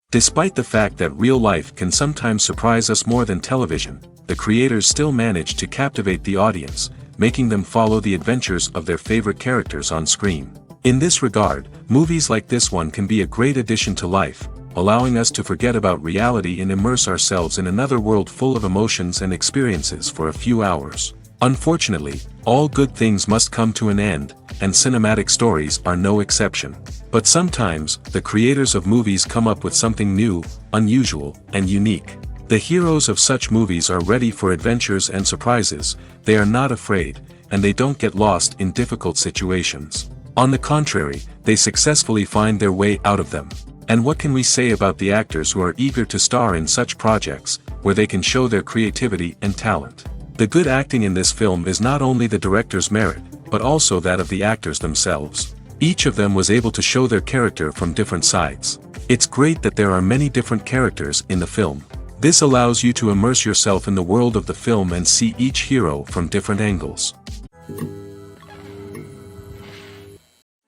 Despite the fact that real life can sometimes surprise us more than television, the creators still manage to captivate the audience, making them follow the adventures of their favorite characters on screen. In this regard, movies like this one can be a great addition to life, allowing us to forget about reality and immerse ourselves in another world full of emotions and experiences for a few hours. Unfortunately, all good things must come to an end, and cinematic stories are no exception. But sometimes, the creators of movies come up with something new, unusual, and unique. The heroes of such movies are ready for adventures and surprises, they are not afraid, and they don't get lost in difficult situations. On the contrary, they successfully find their way out of them. And what can we say about the actors who are eager to star in such projects, where they can show their creativity and talent? The good acting in this film is not only the director's merit, but also that of the actors themselves. Each of them was able to show their character from different sides. It's great that there are many different characters in the film. This allows you to immerse yourself in the world of the film and see each hero from different angles.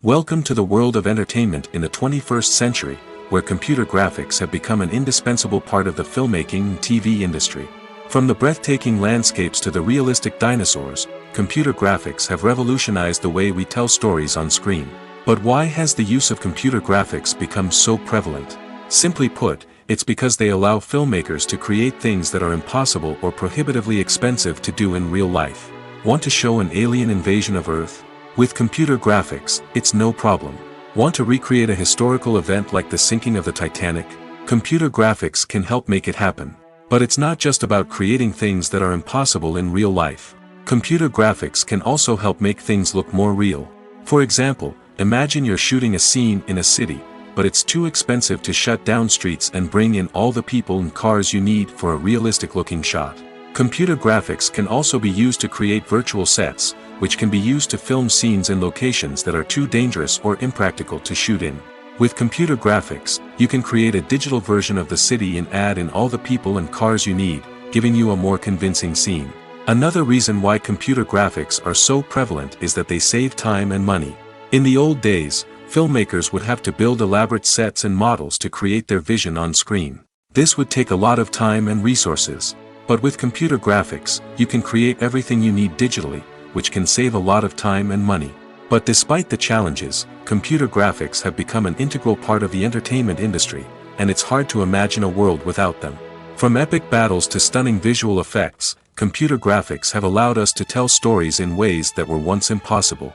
Welcome to the world of entertainment in the 21st century, where computer graphics have become an indispensable part of the filmmaking and TV industry. From the breathtaking landscapes to the realistic dinosaurs, computer graphics have revolutionized the way we tell stories on screen. But why has the use of computer graphics become so prevalent? Simply put, it's because they allow filmmakers to create things that are impossible or prohibitively expensive to do in real life. Want to show an alien invasion of Earth? With computer graphics, it's no problem. Want to recreate a historical event like the sinking of the Titanic? Computer graphics can help make it happen. But it's not just about creating things that are impossible in real life. Computer graphics can also help make things look more real. For example, imagine you're shooting a scene in a city, but it's too expensive to shut down streets and bring in all the people and cars you need for a realistic-looking shot. Computer graphics can also be used to create virtual sets, which can be used to film scenes in locations that are too dangerous or impractical to shoot in. With computer graphics, you can create a digital version of the city and add in all the people and cars you need, giving you a more convincing scene. Another reason why computer graphics are so prevalent is that they save time and money. In the old days, filmmakers would have to build elaborate sets and models to create their vision on screen. This would take a lot of time and resources. But with computer graphics, you can create everything you need digitally, which can save a lot of time and money. But despite the challenges, computer graphics have become an integral part of the entertainment industry, and it's hard to imagine a world without them. From epic battles to stunning visual effects, computer graphics have allowed us to tell stories in ways that were once impossible.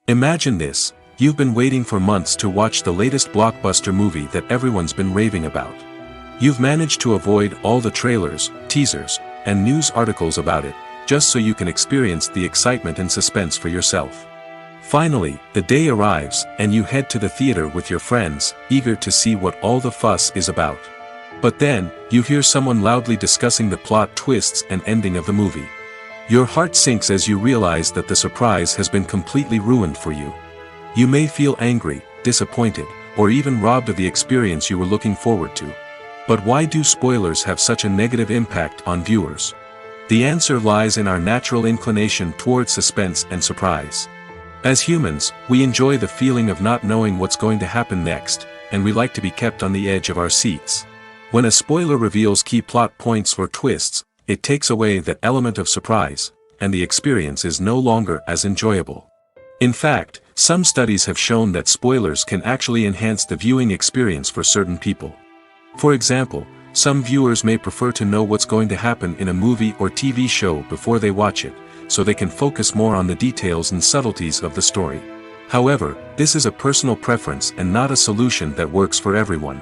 Imagine this, you've been waiting for months to watch the latest blockbuster movie that everyone's been raving about. You've managed to avoid all the trailers, teasers, and news articles about it, just so you can experience the excitement and suspense for yourself. Finally, the day arrives, and you head to the theater with your friends, eager to see what all the fuss is about. But then, you hear someone loudly discussing the plot twists and ending of the movie. Your heart sinks as you realize that the surprise has been completely ruined for you. You may feel angry, disappointed, or even robbed of the experience you were looking forward to. But why do spoilers have such a negative impact on viewers? The answer lies in our natural inclination toward suspense and surprise. As humans, we enjoy the feeling of not knowing what's going to happen next, and we like to be kept on the edge of our seats. When a spoiler reveals key plot points or twists, it takes away that element of surprise, and the experience is no longer as enjoyable. In fact, some studies have shown that spoilers can actually enhance the viewing experience for certain people. For example, some viewers may prefer to know what's going to happen in a movie or TV show before they watch it, so they can focus more on the details and subtleties of the story. However, this is a personal preference and not a solution that works for everyone.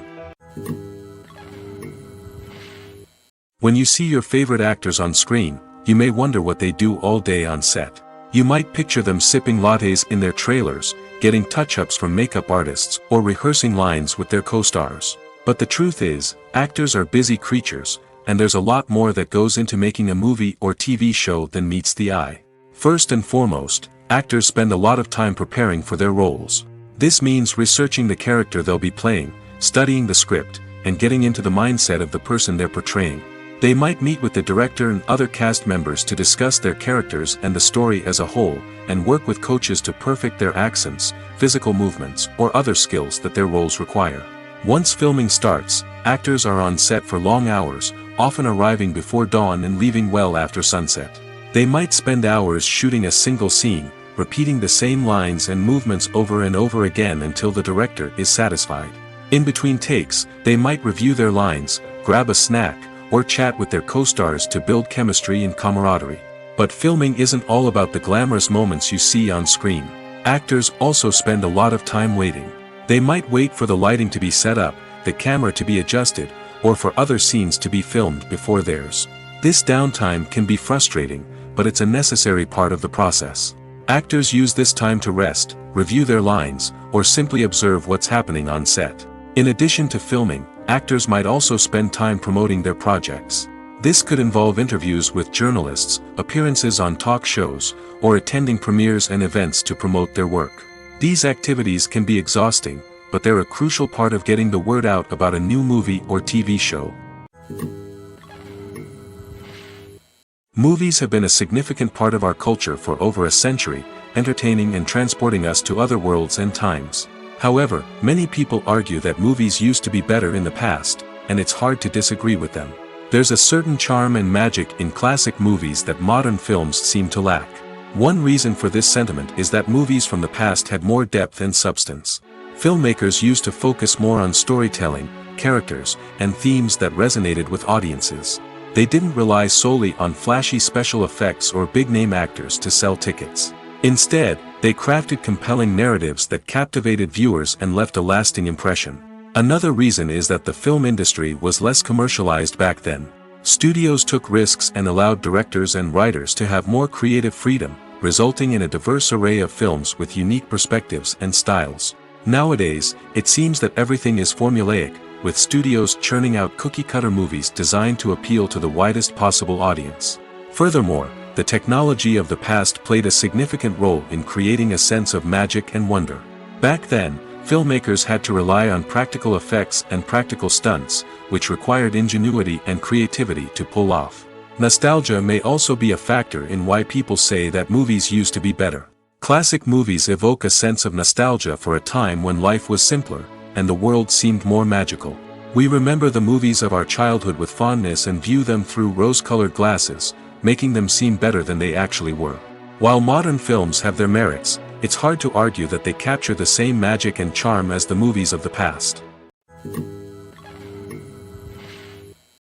When you see your favorite actors on screen, you may wonder what they do all day on set. You might picture them sipping lattes in their trailers, getting touch-ups from makeup artists, or rehearsing lines with their co-stars. But the truth is, actors are busy creatures, and there's a lot more that goes into making a movie or TV show than meets the eye. First and foremost, actors spend a lot of time preparing for their roles. This means researching the character they'll be playing, studying the script, and getting into the mindset of the person they're portraying. They might meet with the director and other cast members to discuss their characters and the story as a whole, and work with coaches to perfect their accents, physical movements, or other skills that their roles require. Once filming starts, actors are on set for long hours, often arriving before dawn and leaving well after sunset. They might spend hours shooting a single scene, repeating the same lines and movements over and over again until the director is satisfied. In between takes, they might review their lines, grab a snack, or chat with their co-stars to build chemistry and camaraderie. But filming isn't all about the glamorous moments you see on screen. Actors also spend a lot of time waiting. They might wait for the lighting to be set up, the camera to be adjusted, or for other scenes to be filmed before theirs. This downtime can be frustrating, but it's a necessary part of the process. Actors use this time to rest, review their lines, or simply observe what's happening on set. In addition to filming, actors might also spend time promoting their projects. This could involve interviews with journalists, appearances on talk shows, or attending premieres and events to promote their work. These activities can be exhausting, but they're a crucial part of getting the word out about a new movie or TV show. Movies have been a significant part of our culture for over a century, entertaining and transporting us to other worlds and times. However, many people argue that movies used to be better in the past, and it's hard to disagree with them. There's a certain charm and magic in classic movies that modern films seem to lack. One reason for this sentiment is that movies from the past had more depth and substance. Filmmakers used to focus more on storytelling, characters, and themes that resonated with audiences. They didn't rely solely on flashy special effects or big-name actors to sell tickets. Instead, they crafted compelling narratives that captivated viewers and left a lasting impression. Another reason is that the film industry was less commercialized back then. Studios took risks and allowed directors and writers to have more creative freedom, resulting in a diverse array of films with unique perspectives and styles. Nowadays, it seems that everything is formulaic, with studios churning out cookie-cutter movies designed to appeal to the widest possible audience. Furthermore, the technology of the past played a significant role in creating a sense of magic and wonder. Back then, filmmakers had to rely on practical effects and practical stunts, which required ingenuity and creativity to pull off. Nostalgia may also be a factor in why people say that movies used to be better. Classic movies evoke a sense of nostalgia for a time when life was simpler, and the world seemed more magical. We remember the movies of our childhood with fondness and view them through rose-colored glasses, making them seem better than they actually were. While modern films have their merits, it's hard to argue that they capture the same magic and charm as the movies of the past.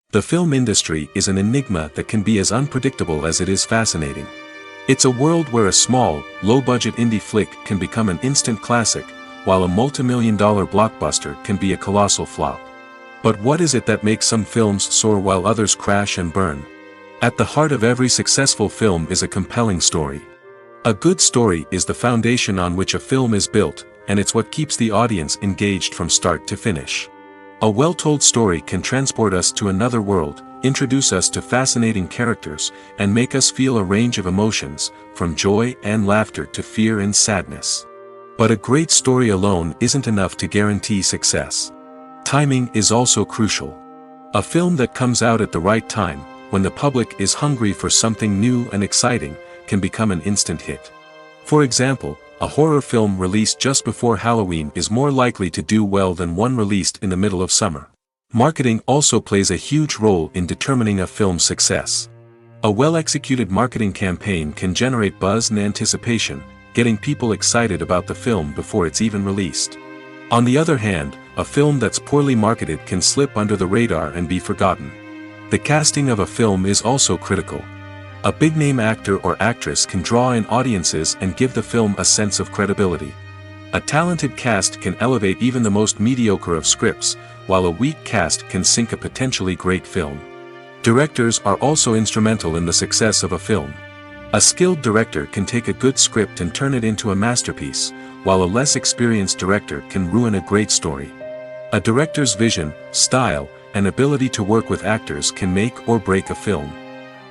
The film industry is an enigma that can be as unpredictable as it is fascinating. It's a world where a small, low-budget indie flick can become an instant classic, while a multi-million-dollar blockbuster can be a colossal flop. But what is it that makes some films soar while others crash and burn? At the heart of every successful film is a compelling story. A good story is the foundation on which a film is built, and it's what keeps the audience engaged from start to finish. A well-told story can transport us to another world, introduce us to fascinating characters, and make us feel a range of emotions, from joy and laughter to fear and sadness. But a great story alone isn't enough to guarantee success. Timing is also crucial. A film that comes out at the right time, when the public is hungry for something new and exciting, can become an instant hit. For example, a horror film released just before Halloween is more likely to do well than one released in the middle of summer. Marketing also plays a huge role in determining a film's success. A well-executed marketing campaign can generate buzz and anticipation, getting people excited about the film before it's even released. On the other hand, a film that's poorly marketed can slip under the radar and be forgotten. The casting of a film is also critical. A big-name actor or actress can draw in audiences and give the film a sense of credibility. A talented cast can elevate even the most mediocre of scripts, while a weak cast can sink a potentially great film. Directors are also instrumental in the success of a film. A skilled director can take a good script and turn it into a masterpiece, while a less experienced director can ruin a great story. A director's vision, style, and ability to work with actors can make or break a film.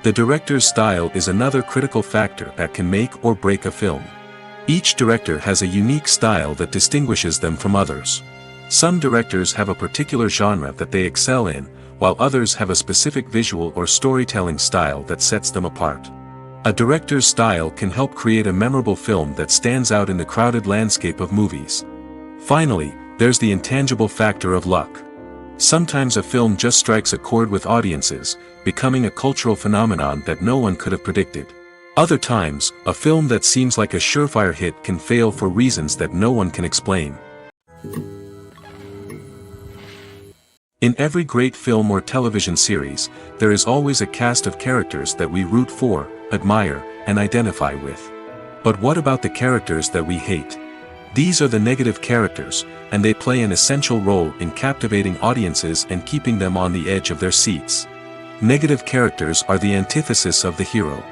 The director's style is another critical factor that can make or break a film. Each director has a unique style that distinguishes them from others. Some directors have a particular genre that they excel in, while others have a specific visual or storytelling style that sets them apart. A director's style can help create a memorable film that stands out in the crowded landscape of movies. Finally, there's the intangible factor of luck. Sometimes a film just strikes a chord with audiences, becoming a cultural phenomenon that no one could have predicted. Other times, a film that seems like a surefire hit can fail for reasons that no one can explain. In every great film or television series, there is always a cast of characters that we root for, admire, and identify with. But what about the characters that we hate? These are the negative characters, and they play an essential role in captivating audiences and keeping them on the edge of their seats. Negative characters are the antithesis of the hero.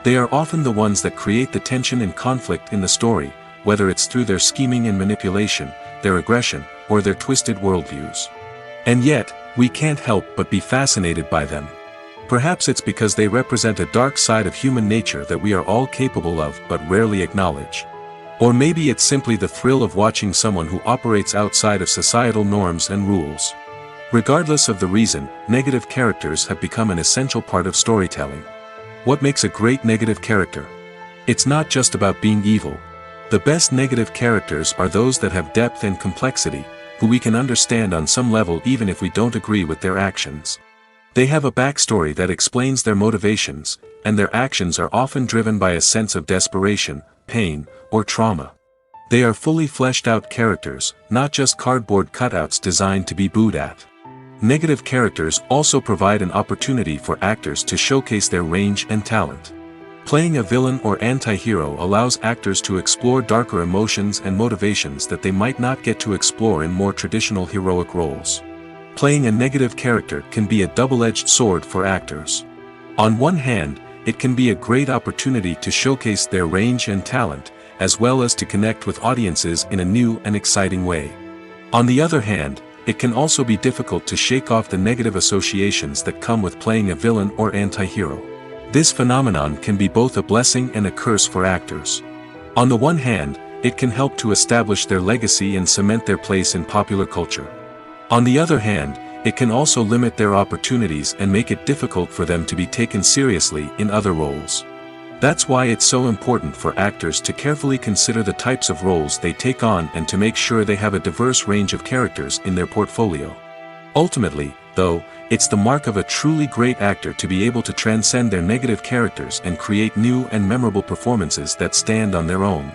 They are often the ones that create the tension and conflict in the story, whether it's through their scheming and manipulation, their aggression, or their twisted worldviews. And yet, we can't help but be fascinated by them. Perhaps it's because they represent a dark side of human nature that we are all capable of but rarely acknowledge. Or maybe it's simply the thrill of watching someone who operates outside of societal norms and rules. Regardless of the reason, negative characters have become an essential part of storytelling. What makes a great negative character? It's not just about being evil. The best negative characters are those that have depth and complexity, who we can understand on some level even if we don't agree with their actions. They have a backstory that explains their motivations, and their actions are often driven by a sense of desperation, pain, or trauma. They are fully fleshed out characters, not just cardboard cutouts designed to be booed at. Negative characters also provide an opportunity for actors to showcase their range and talent. Playing a villain or anti-hero allows actors to explore darker emotions and motivations that they might not get to explore in more traditional heroic roles. Playing a negative character can be a double-edged sword for actors. On one hand, it can be a great opportunity to showcase their range and talent, as well as to connect with audiences in a new and exciting way. On the other hand, it can also be difficult to shake off the negative associations that come with playing a villain or anti-hero. This phenomenon can be both a blessing and a curse for actors. On the one hand, it can help to establish their legacy and cement their place in popular culture. On the other hand, it can also limit their opportunities and make it difficult for them to be taken seriously in other roles. That's why it's so important for actors to carefully consider the types of roles they take on and to make sure they have a diverse range of characters in their portfolio. Ultimately, though, it's the mark of a truly great actor to be able to transcend their negative characters and create new and memorable performances that stand on their own.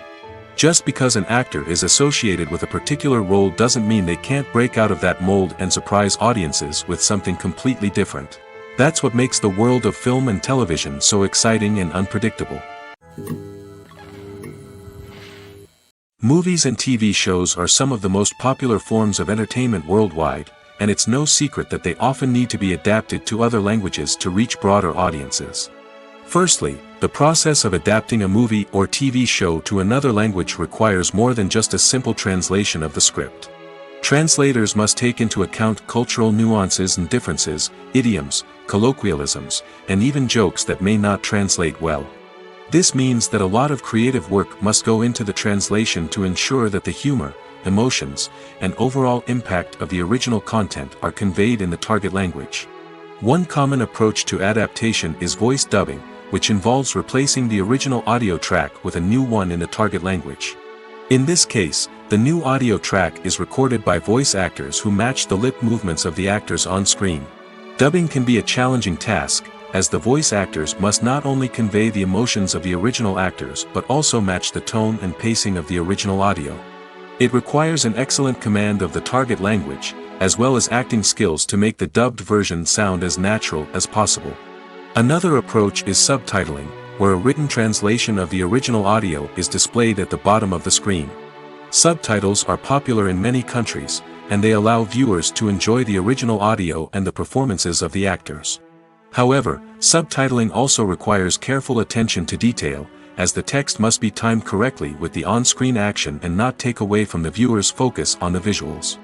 Just because an actor is associated with a particular role doesn't mean they can't break out of that mold and surprise audiences with something completely different. That's what makes the world of film and television so exciting and unpredictable. Movies and TV shows are some of the most popular forms of entertainment worldwide, and it's no secret that they often need to be adapted to other languages to reach broader audiences. Firstly, the process of adapting a movie or TV show to another language requires more than just a simple translation of the script. Translators must take into account cultural nuances and differences, idioms, colloquialisms, and even jokes that may not translate well. This means that a lot of creative work must go into the translation to ensure that the humor, emotions, and overall impact of the original content are conveyed in the target language. One common approach to adaptation is voice dubbing, which involves replacing the original audio track with a new one in the target language. In this case, the new audio track is recorded by voice actors who match the lip movements of the actors on screen. Dubbing can be a challenging task, as the voice actors must not only convey the emotions of the original actors but also match the tone and pacing of the original audio. It requires an excellent command of the target language, as well as acting skills to make the dubbed version sound as natural as possible. Another approach is subtitling, where a written translation of the original audio is displayed at the bottom of the screen. Subtitles are popular in many countries, and they allow viewers to enjoy the original audio and the performances of the actors. However, subtitling also requires careful attention to detail, as the text must be timed correctly with the on-screen action and not take away from the viewer's focus on the visuals.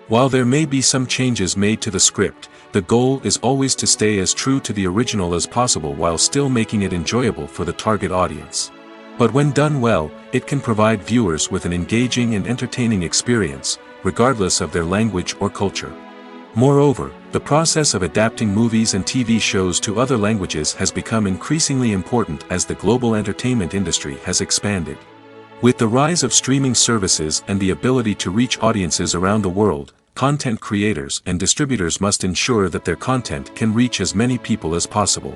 While there may be some changes made to the script, the goal is always to stay as true to the original as possible while still making it enjoyable for the target audience. But when done well, it can provide viewers with an engaging and entertaining experience, regardless of their language or culture. Moreover, the process of adapting movies and TV shows to other languages has become increasingly important as the global entertainment industry has expanded. With the rise of streaming services and the ability to reach audiences around the world, content creators and distributors must ensure that their content can reach as many people as possible.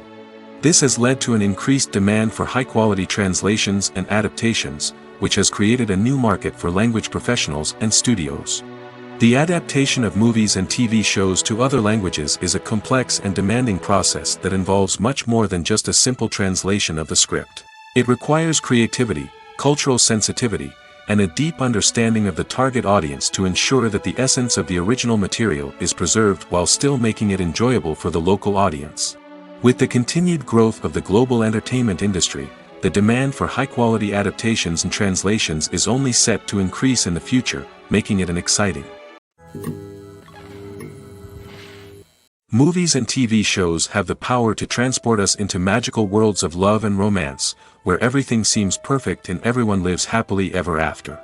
This has led to an increased demand for high-quality translations and adaptations, which has created a new market for language professionals and studios. The adaptation of movies and TV shows to other languages is a complex and demanding process that involves much more than just a simple translation of the script. It requires creativity, cultural sensitivity, and a deep understanding of the target audience to ensure that the essence of the original material is preserved while still making it enjoyable for the local audience. With the continued growth of the global entertainment industry, the demand for high-quality adaptations and translations is only set to increase in the future, making it an exciting. Movies and TV shows have the power to transport us into magical worlds of love and romance, where everything seems perfect and everyone lives happily ever after.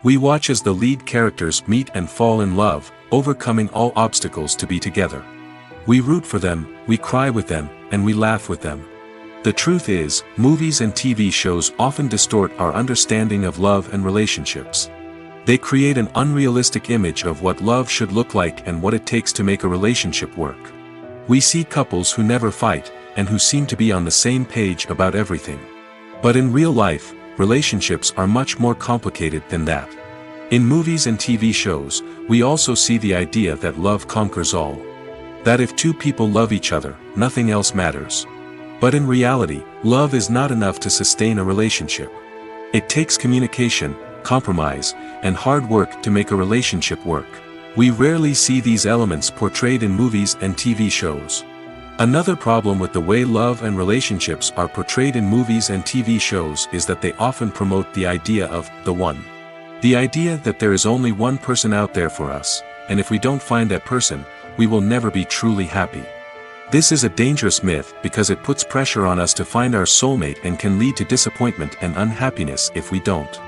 We watch as the lead characters meet and fall in love, overcoming all obstacles to be together. We root for them, we cry with them, and we laugh with them. The truth is, movies and TV shows often distort our understanding of love and relationships. They create an unrealistic image of what love should look like and what it takes to make a relationship work. We see couples who never fight, and who seem to be on the same page about everything. But in real life, relationships are much more complicated than that. In movies and TV shows, we also see the idea that love conquers all. That if two people love each other, nothing else matters. But in reality, love is not enough to sustain a relationship. It takes communication, compromise, and hard work to make a relationship work. We rarely see these elements portrayed in movies and TV shows. Another problem with the way love and relationships are portrayed in movies and TV shows is that they often promote the idea of the one. The idea that there is only one person out there for us, and if we don't find that person, we will never be truly happy. This is a dangerous myth because it puts pressure on us to find our soulmate and can lead to disappointment and unhappiness if we don't.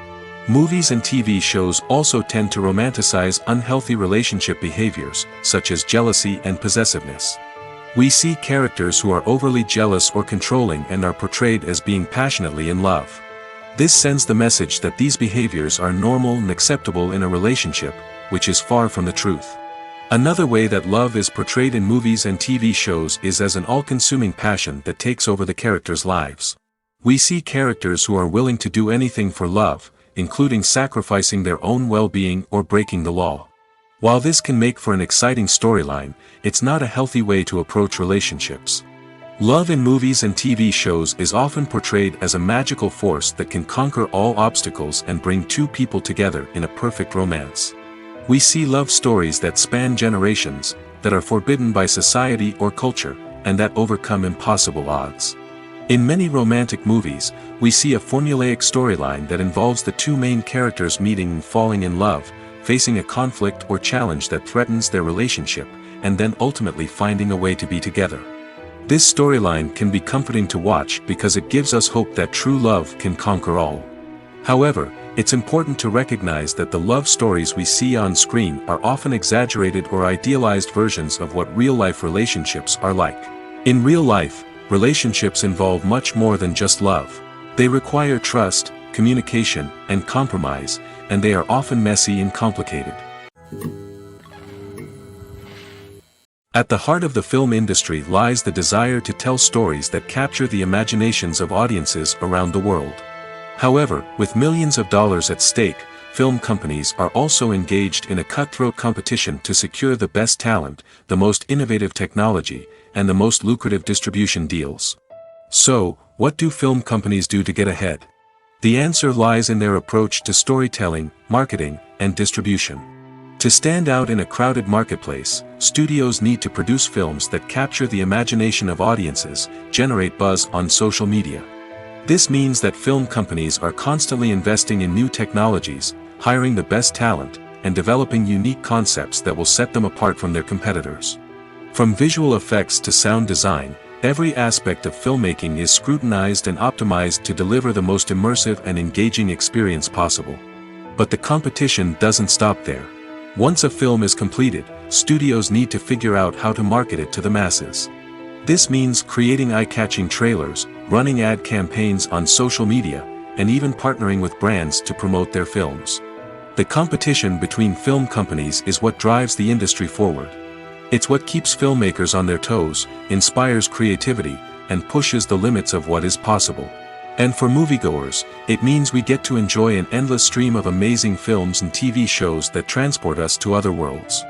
Movies and TV shows also tend to romanticize unhealthy relationship behaviors, such as jealousy and possessiveness. We see characters who are overly jealous or controlling and are portrayed as being passionately in love. This sends the message that these behaviors are normal and acceptable in a relationship, which is far from the truth. Another way that love is portrayed in movies and TV shows is as an all-consuming passion that takes over the characters' lives. We see characters who are willing to do anything for love, including sacrificing their own well-being or breaking the law. While this can make for an exciting storyline, it's not a healthy way to approach relationships. Love in movies and TV shows is often portrayed as a magical force that can conquer all obstacles and bring two people together in a perfect romance. We see love stories that span generations, that are forbidden by society or culture, and that overcome impossible odds. In many romantic movies, we see a formulaic storyline that involves the two main characters meeting and falling in love, facing a conflict or challenge that threatens their relationship, and then ultimately finding a way to be together. This storyline can be comforting to watch because it gives us hope that true love can conquer all. However, it's important to recognize that the love stories we see on screen are often exaggerated or idealized versions of what real-life relationships are like. In real life, relationships involve much more than just love. They require trust, communication, and compromise, and they are often messy and complicated. At the heart of the film industry lies the desire to tell stories that capture the imaginations of audiences around the world. However, with millions of dollars at stake, film companies are also engaged in a cutthroat competition to secure the best talent, the most innovative technology, and the most lucrative distribution deals. So, what do film companies do to get ahead? The answer lies in their approach to storytelling, marketing, and distribution. To stand out in a crowded marketplace, studios need to produce films that capture the imagination of audiences, generate buzz on social media. This means that film companies are constantly investing in new technologies, hiring the best talent, and developing unique concepts that will set them apart from their competitors. From visual effects to sound design, every aspect of filmmaking is scrutinized and optimized to deliver the most immersive and engaging experience possible. But the competition doesn't stop there. Once a film is completed, studios need to figure out how to market it to the masses. This means creating eye-catching trailers, running ad campaigns on social media, and even partnering with brands to promote their films. The competition between film companies is what drives the industry forward. It's what keeps filmmakers on their toes, inspires creativity, and pushes the limits of what is possible. And for moviegoers, it means we get to enjoy an endless stream of amazing films and TV shows that transport us to other worlds.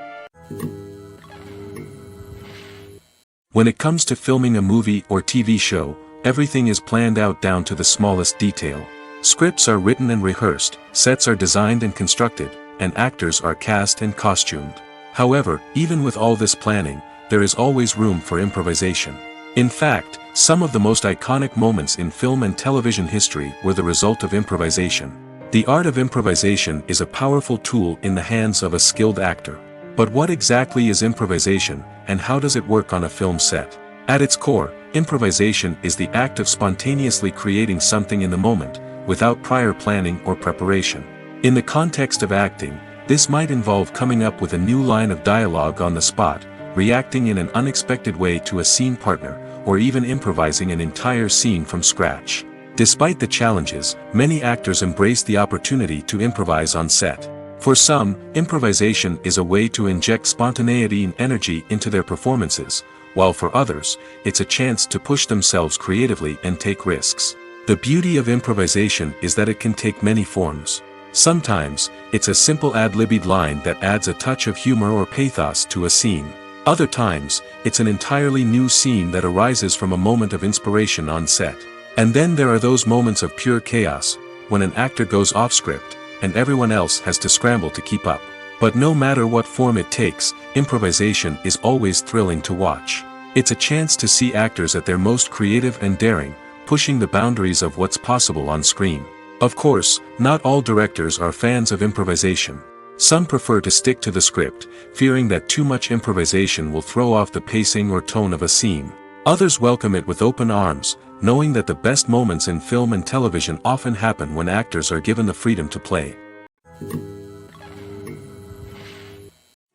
When it comes to filming a movie or TV show, everything is planned out down to the smallest detail. Scripts are written and rehearsed, sets are designed and constructed, and actors are cast and costumed. However, even with all this planning, there is always room for improvisation. In fact, some of the most iconic moments in film and television history were the result of improvisation. The art of improvisation is a powerful tool in the hands of a skilled actor. But what exactly is improvisation, and how does it work on a film set? At its core, improvisation is the act of spontaneously creating something in the moment, without prior planning or preparation. In the context of acting, this might involve coming up with a new line of dialogue on the spot, reacting in an unexpected way to a scene partner, or even improvising an entire scene from scratch. Despite the challenges, many actors embrace the opportunity to improvise on set. For some, improvisation is a way to inject spontaneity and energy into their performances, while for others, it's a chance to push themselves creatively and take risks. The beauty of improvisation is that it can take many forms. Sometimes, it's a simple ad-libbed line that adds a touch of humor or pathos to a scene. Other times, it's an entirely new scene that arises from a moment of inspiration on set. And then there are those moments of pure chaos, when an actor goes off script, and everyone else has to scramble to keep up. But no matter what form it takes, improvisation is always thrilling to watch. It's a chance to see actors at their most creative and daring, pushing the boundaries of what's possible on screen. Of course, not all directors are fans of improvisation. Some prefer to stick to the script, fearing that too much improvisation will throw off the pacing or tone of a scene. Others welcome it with open arms, knowing that the best moments in film and television often happen when actors are given the freedom to play.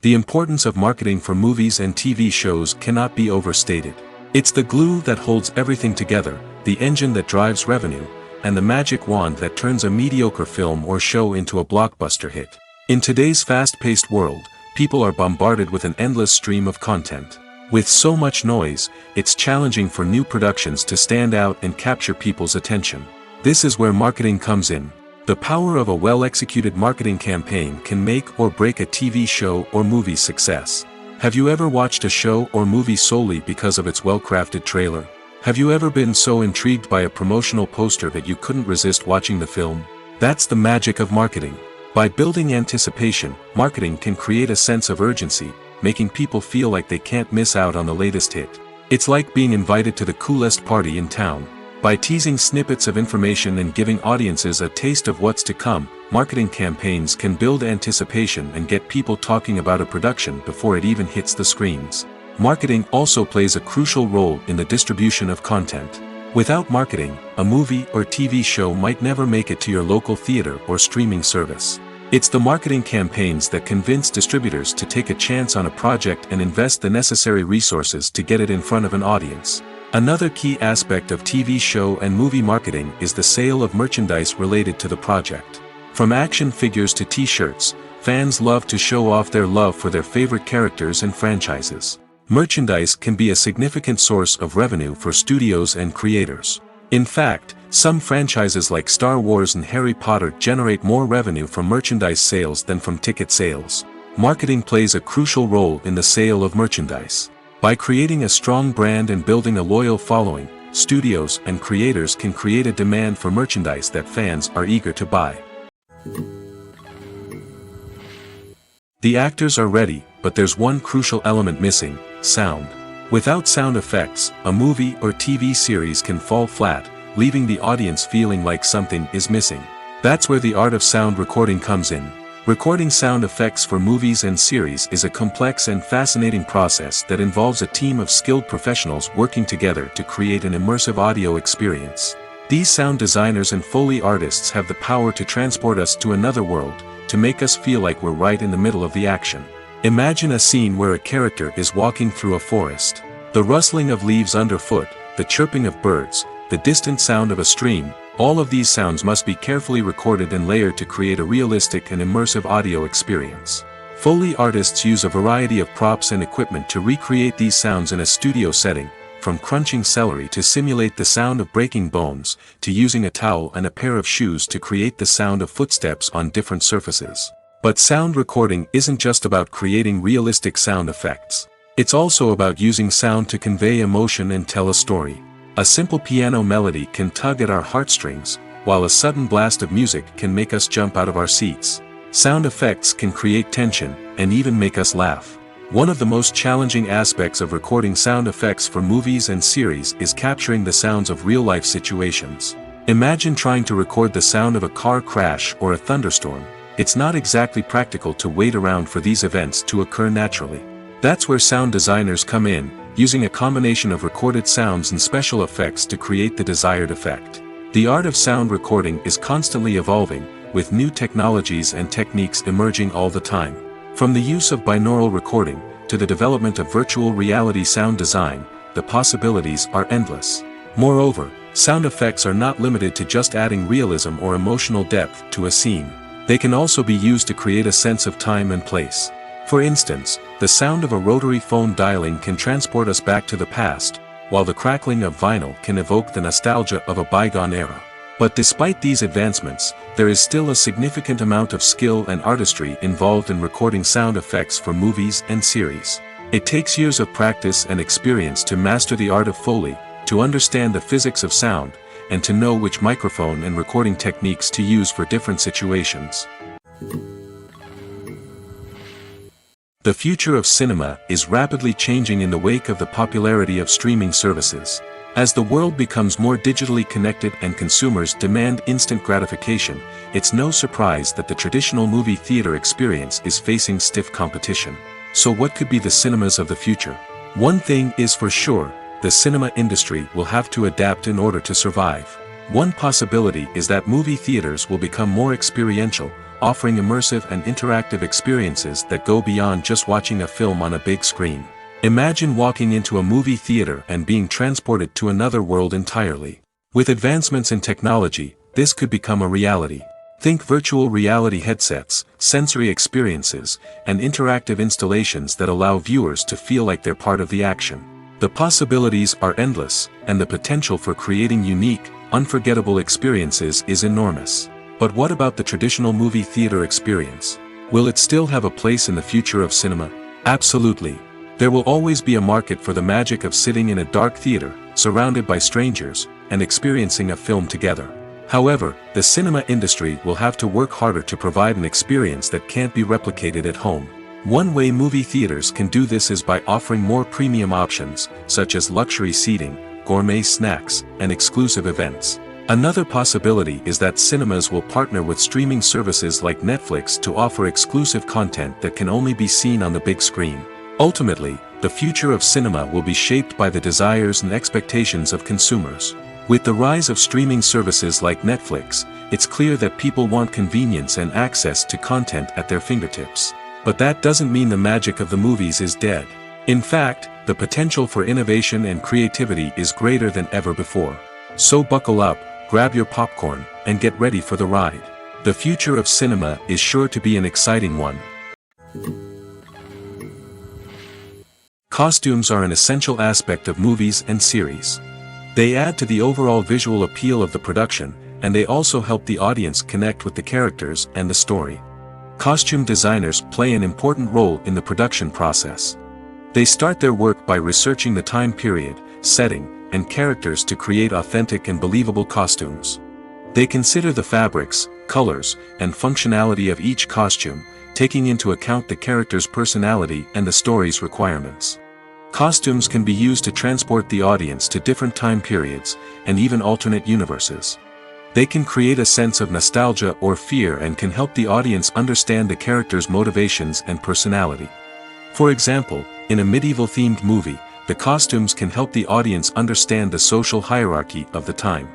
The importance of marketing for movies and TV shows cannot be overstated. It's the glue that holds everything together, the engine that drives revenue, and the magic wand that turns a mediocre film or show into a blockbuster hit. In today's fast-paced world, people are bombarded with an endless stream of content. With so much noise, it's challenging for new productions to stand out and capture people's attention. This is where marketing comes in. The power of a well-executed marketing campaign can make or break a TV show or movie's success. Have you ever watched a show or movie solely because of its well-crafted trailer? Have you ever been so intrigued by a promotional poster that you couldn't resist watching the film? That's the magic of marketing. By building anticipation, marketing can create a sense of urgency, making people feel like they can't miss out on the latest hit. It's like being invited to the coolest party in town. By teasing snippets of information and giving audiences a taste of what's to come, marketing campaigns can build anticipation and get people talking about a production before it even hits the screens. Marketing also plays a crucial role in the distribution of content. Without marketing, a movie or TV show might never make it to your local theater or streaming service. It's the marketing campaigns that convince distributors to take a chance on a project and invest the necessary resources to get it in front of an audience. Another key aspect of TV show and movie marketing is the sale of merchandise related to the project. From action figures to t-shirts, fans love to show off their love for their favorite characters and franchises. Merchandise can be a significant source of revenue for studios and creators. In fact, some franchises like Star Wars and Harry Potter generate more revenue from merchandise sales than from ticket sales. Marketing plays a crucial role in the sale of merchandise. By creating a strong brand and building a loyal following, studios and creators can create a demand for merchandise that fans are eager to buy. The actors are ready, but there's one crucial element missing: sound. Without sound effects, a movie or TV series can fall flat, leaving the audience feeling like something is missing. That's where the art of sound recording comes in. Recording sound effects for movies and series is a complex and fascinating process that involves a team of skilled professionals working together to create an immersive audio experience. These sound designers and Foley artists have the power to transport us to another world, to make us feel like we're right in the middle of the action. Imagine a scene where a character is walking through a forest. The rustling of leaves underfoot, the chirping of birds, the distant sound of a stream, all of these sounds must be carefully recorded and layered to create a realistic and immersive audio experience. Foley artists use a variety of props and equipment to recreate these sounds in a studio setting, from crunching celery to simulate the sound of breaking bones, to using a towel and a pair of shoes to create the sound of footsteps on different surfaces. But sound recording isn't just about creating realistic sound effects. It's also about using sound to convey emotion and tell a story. A simple piano melody can tug at our heartstrings, while a sudden blast of music can make us jump out of our seats. Sound effects can create tension, and even make us laugh. One of the most challenging aspects of recording sound effects for movies and series is capturing the sounds of real-life situations. Imagine trying to record the sound of a car crash or a thunderstorm. It's not exactly practical to wait around for these events to occur naturally. That's where sound designers come in, using a combination of recorded sounds and special effects to create the desired effect. The art of sound recording is constantly evolving, with new technologies and techniques emerging all the time. From the use of binaural recording, to the development of virtual reality sound design, the possibilities are endless. Moreover, sound effects are not limited to just adding realism or emotional depth to a scene. They can also be used to create a sense of time and place. For instance, the sound of a rotary phone dialing can transport us back to the past, while the crackling of vinyl can evoke the nostalgia of a bygone era. But despite these advancements, there is still a significant amount of skill and artistry involved in recording sound effects for movies and series. It takes years of practice and experience to master the art of Foley, to understand the physics of sound, and to know which microphone and recording techniques to use for different situations. The future of cinema is rapidly changing in the wake of the popularity of streaming services. As the world becomes more digitally connected and consumers demand instant gratification, it's no surprise that the traditional movie theater experience is facing stiff competition. So what could be the cinemas of the future? One thing is for sure, the cinema industry will have to adapt in order to survive. One possibility is that movie theaters will become more experiential, offering immersive and interactive experiences that go beyond just watching a film on a big screen. Imagine walking into a movie theater and being transported to another world entirely. With advancements in technology, this could become a reality. Think virtual reality headsets, sensory experiences, and interactive installations that allow viewers to feel like they're part of the action. The possibilities are endless, and the potential for creating unique, unforgettable experiences is enormous. But what about the traditional movie theater experience? Will it still have a place in the future of cinema? Absolutely. There will always be a market for the magic of sitting in a dark theater, surrounded by strangers, and experiencing a film together. However, the cinema industry will have to work harder to provide an experience that can't be replicated at home. One way movie theaters can do this is by offering more premium options, such as luxury seating, gourmet snacks, and exclusive events. Another possibility is that cinemas will partner with streaming services like Netflix to offer exclusive content that can only be seen on the big screen. Ultimately, the future of cinema will be shaped by the desires and expectations of consumers. With the rise of streaming services like Netflix, it's clear that people want convenience and access to content at their fingertips. But that doesn't mean the magic of the movies is dead. In fact, the potential for innovation and creativity is greater than ever before. So buckle up, grab your popcorn, and get ready for the ride. The future of cinema is sure to be an exciting one. Costumes are an essential aspect of movies and series. They add to the overall visual appeal of the production, and they also help the audience connect with the characters and the story. Costume designers play an important role in the production process. They start their work by researching the time period, setting, and characters to create authentic and believable costumes. They consider the fabrics, colors, and functionality of each costume, taking into account the character's personality and the story's requirements. Costumes can be used to transport the audience to different time periods, and even alternate universes. They can create a sense of nostalgia or fear and can help the audience understand the character's motivations and personality. For example, in a medieval-themed movie, the costumes can help the audience understand the social hierarchy of the time.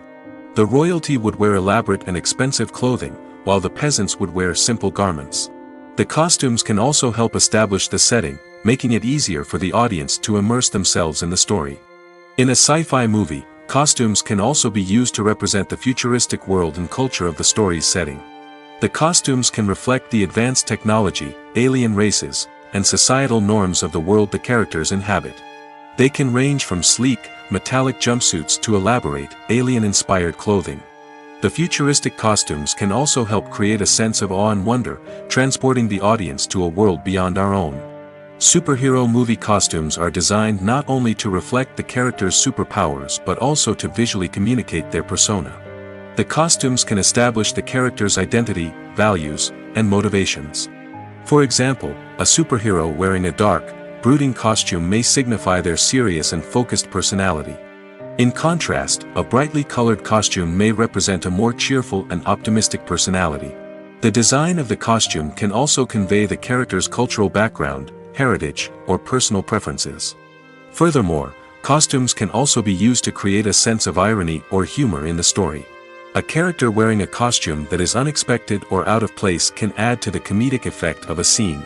The royalty would wear elaborate and expensive clothing, while the peasants would wear simple garments. The costumes can also help establish the setting, making it easier for the audience to immerse themselves in the story. In a sci-fi movie, costumes can also be used to represent the futuristic world and culture of the story's setting. The costumes can reflect the advanced technology, alien races, and societal norms of the world the characters inhabit. They can range from sleek, metallic jumpsuits to elaborate, alien-inspired clothing. The futuristic costumes can also help create a sense of awe and wonder, transporting the audience to a world beyond our own. Superhero movie costumes are designed not only to reflect the character's superpowers but also to visually communicate their persona. The costumes can establish the character's identity, values, and motivations. For example, a superhero wearing a dark, brooding costume may signify their serious and focused personality. In contrast, a brightly colored costume may represent a more cheerful and optimistic personality. The design of the costume can also convey the character's cultural background, heritage, or personal preferences. Furthermore, costumes can also be used to create a sense of irony or humor in the story. A character wearing a costume that is unexpected or out of place can add to the comedic effect of a scene.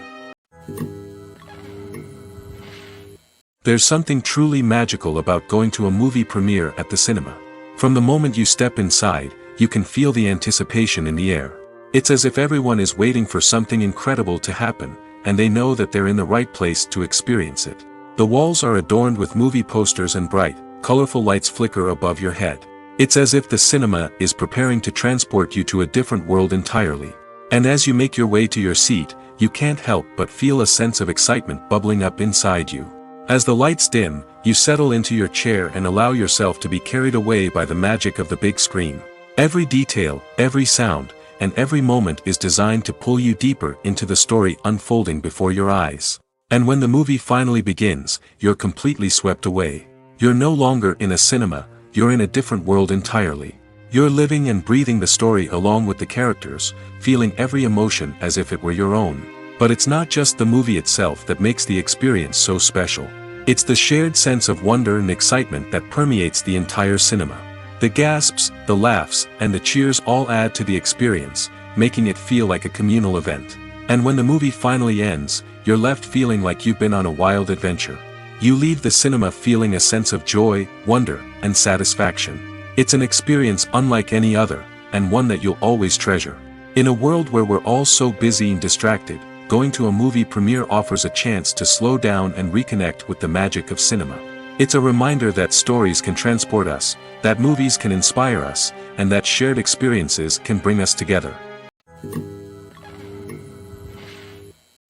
There's something truly magical about going to a movie premiere at the cinema. From the moment you step inside, you can feel the anticipation in the air. It's as if everyone is waiting for something incredible to happen, and they know that they're in the right place to experience it. The walls are adorned with movie posters and bright, colorful lights flicker above your head. It's as if the cinema is preparing to transport you to a different world entirely. And as you make your way to your seat, you can't help but feel a sense of excitement bubbling up inside you. As the lights dim, you settle into your chair and allow yourself to be carried away by the magic of the big screen. Every detail, every sound, and every moment is designed to pull you deeper into the story unfolding before your eyes. And when the movie finally begins, you're completely swept away. You're no longer in a cinema, you're in a different world entirely. You're living and breathing the story along with the characters, feeling every emotion as if it were your own. But it's not just the movie itself that makes the experience so special. It's the shared sense of wonder and excitement that permeates the entire cinema. The gasps, the laughs, and the cheers all add to the experience, making it feel like a communal event. And when the movie finally ends, you're left feeling like you've been on a wild adventure. You leave the cinema feeling a sense of joy, wonder, and satisfaction. It's an experience unlike any other, and one that you'll always treasure. In a world where we're all so busy and distracted, going to a movie premiere offers a chance to slow down and reconnect with the magic of cinema. It's a reminder that stories can transport us, that movies can inspire us, and that shared experiences can bring us together.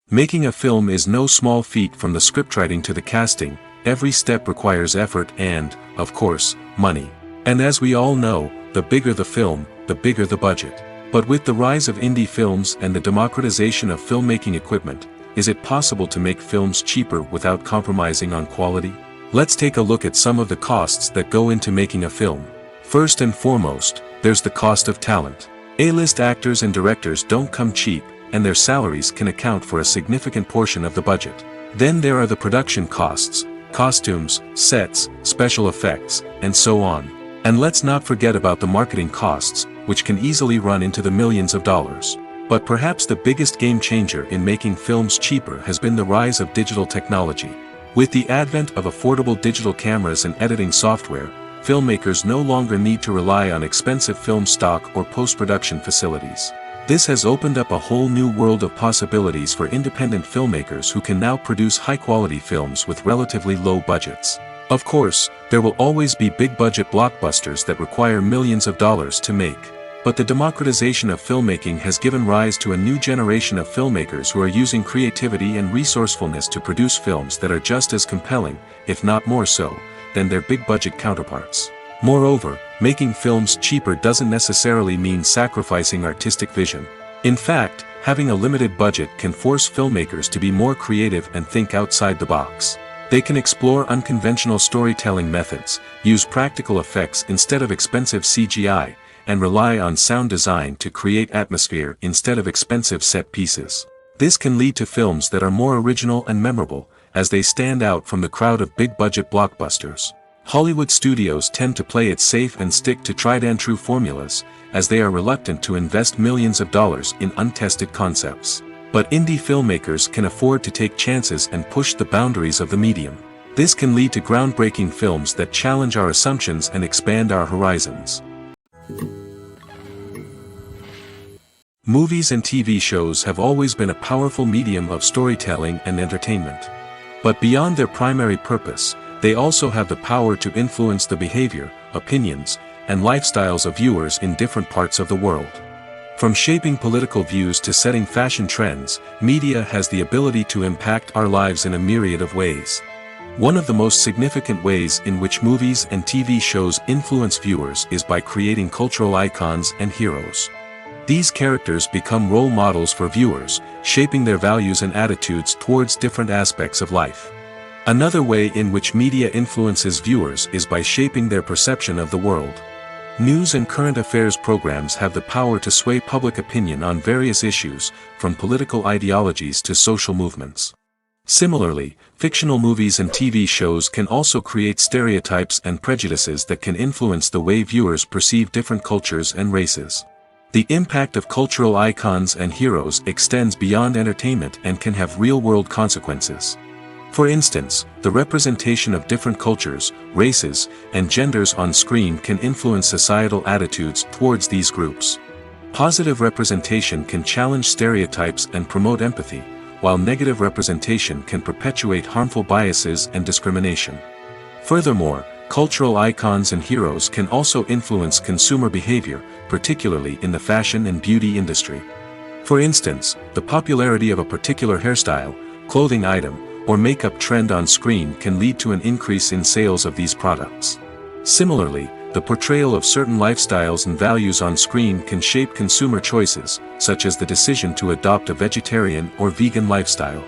Making a film is no small feat. From the scriptwriting to the casting, every step requires effort and, of course, money. And as we all know, the bigger the film, the bigger the budget. But with the rise of indie films and the democratization of filmmaking equipment, is it possible to make films cheaper without compromising on quality? Let's take a look at some of the costs that go into making a film. First and foremost, there's the cost of talent. A-list actors and directors don't come cheap, and their salaries can account for a significant portion of the budget. Then there are the production costs, costumes, sets, special effects, and so on. And let's not forget about the marketing costs, which can easily run into the millions of dollars. But perhaps the biggest game changer in making films cheaper has been the rise of digital technology. With the advent of affordable digital cameras and editing software, filmmakers no longer need to rely on expensive film stock or post-production facilities. This has opened up a whole new world of possibilities for independent filmmakers who can now produce high-quality films with relatively low budgets. Of course, there will always be big-budget blockbusters that require millions of dollars to make. But the democratization of filmmaking has given rise to a new generation of filmmakers who are using creativity and resourcefulness to produce films that are just as compelling, if not more so, than their big-budget counterparts. Moreover, making films cheaper doesn't necessarily mean sacrificing artistic vision. In fact, having a limited budget can force filmmakers to be more creative and think outside the box. They can explore unconventional storytelling methods, use practical effects instead of expensive CGI, and rely on sound design to create atmosphere instead of expensive set pieces. This can lead to films that are more original and memorable, as they stand out from the crowd of big-budget blockbusters. Hollywood studios tend to play it safe and stick to tried-and-true formulas, as they are reluctant to invest millions of dollars in untested concepts. But indie filmmakers can afford to take chances and push the boundaries of the medium. This can lead to groundbreaking films that challenge our assumptions and expand our horizons. Movies and TV shows have always been a powerful medium of storytelling and entertainment. But beyond their primary purpose, they also have the power to influence the behavior, opinions, and lifestyles of viewers in different parts of the world. From shaping political views to setting fashion trends, media has the ability to impact our lives in a myriad of ways. One of the most significant ways in which movies and TV shows influence viewers is by creating cultural icons and heroes. These characters become role models for viewers, shaping their values and attitudes towards different aspects of life. Another way in which media influences viewers is by shaping their perception of the world. News and current affairs programs have the power to sway public opinion on various issues, from political ideologies to social movements. Similarly, fictional movies and TV shows can also create stereotypes and prejudices that can influence the way viewers perceive different cultures and races. The impact of cultural icons and heroes extends beyond entertainment and can have real-world consequences. For instance, the representation of different cultures, races, and genders on screen can influence societal attitudes towards these groups. Positive representation can challenge stereotypes and promote empathy, while negative representation can perpetuate harmful biases and discrimination. Furthermore, cultural icons and heroes can also influence consumer behavior, particularly in the fashion and beauty industry. For instance, the popularity of a particular hairstyle, clothing item, or makeup trend on screen can lead to an increase in sales of these products. Similarly, the portrayal of certain lifestyles and values on screen can shape consumer choices, such as the decision to adopt a vegetarian or vegan lifestyle.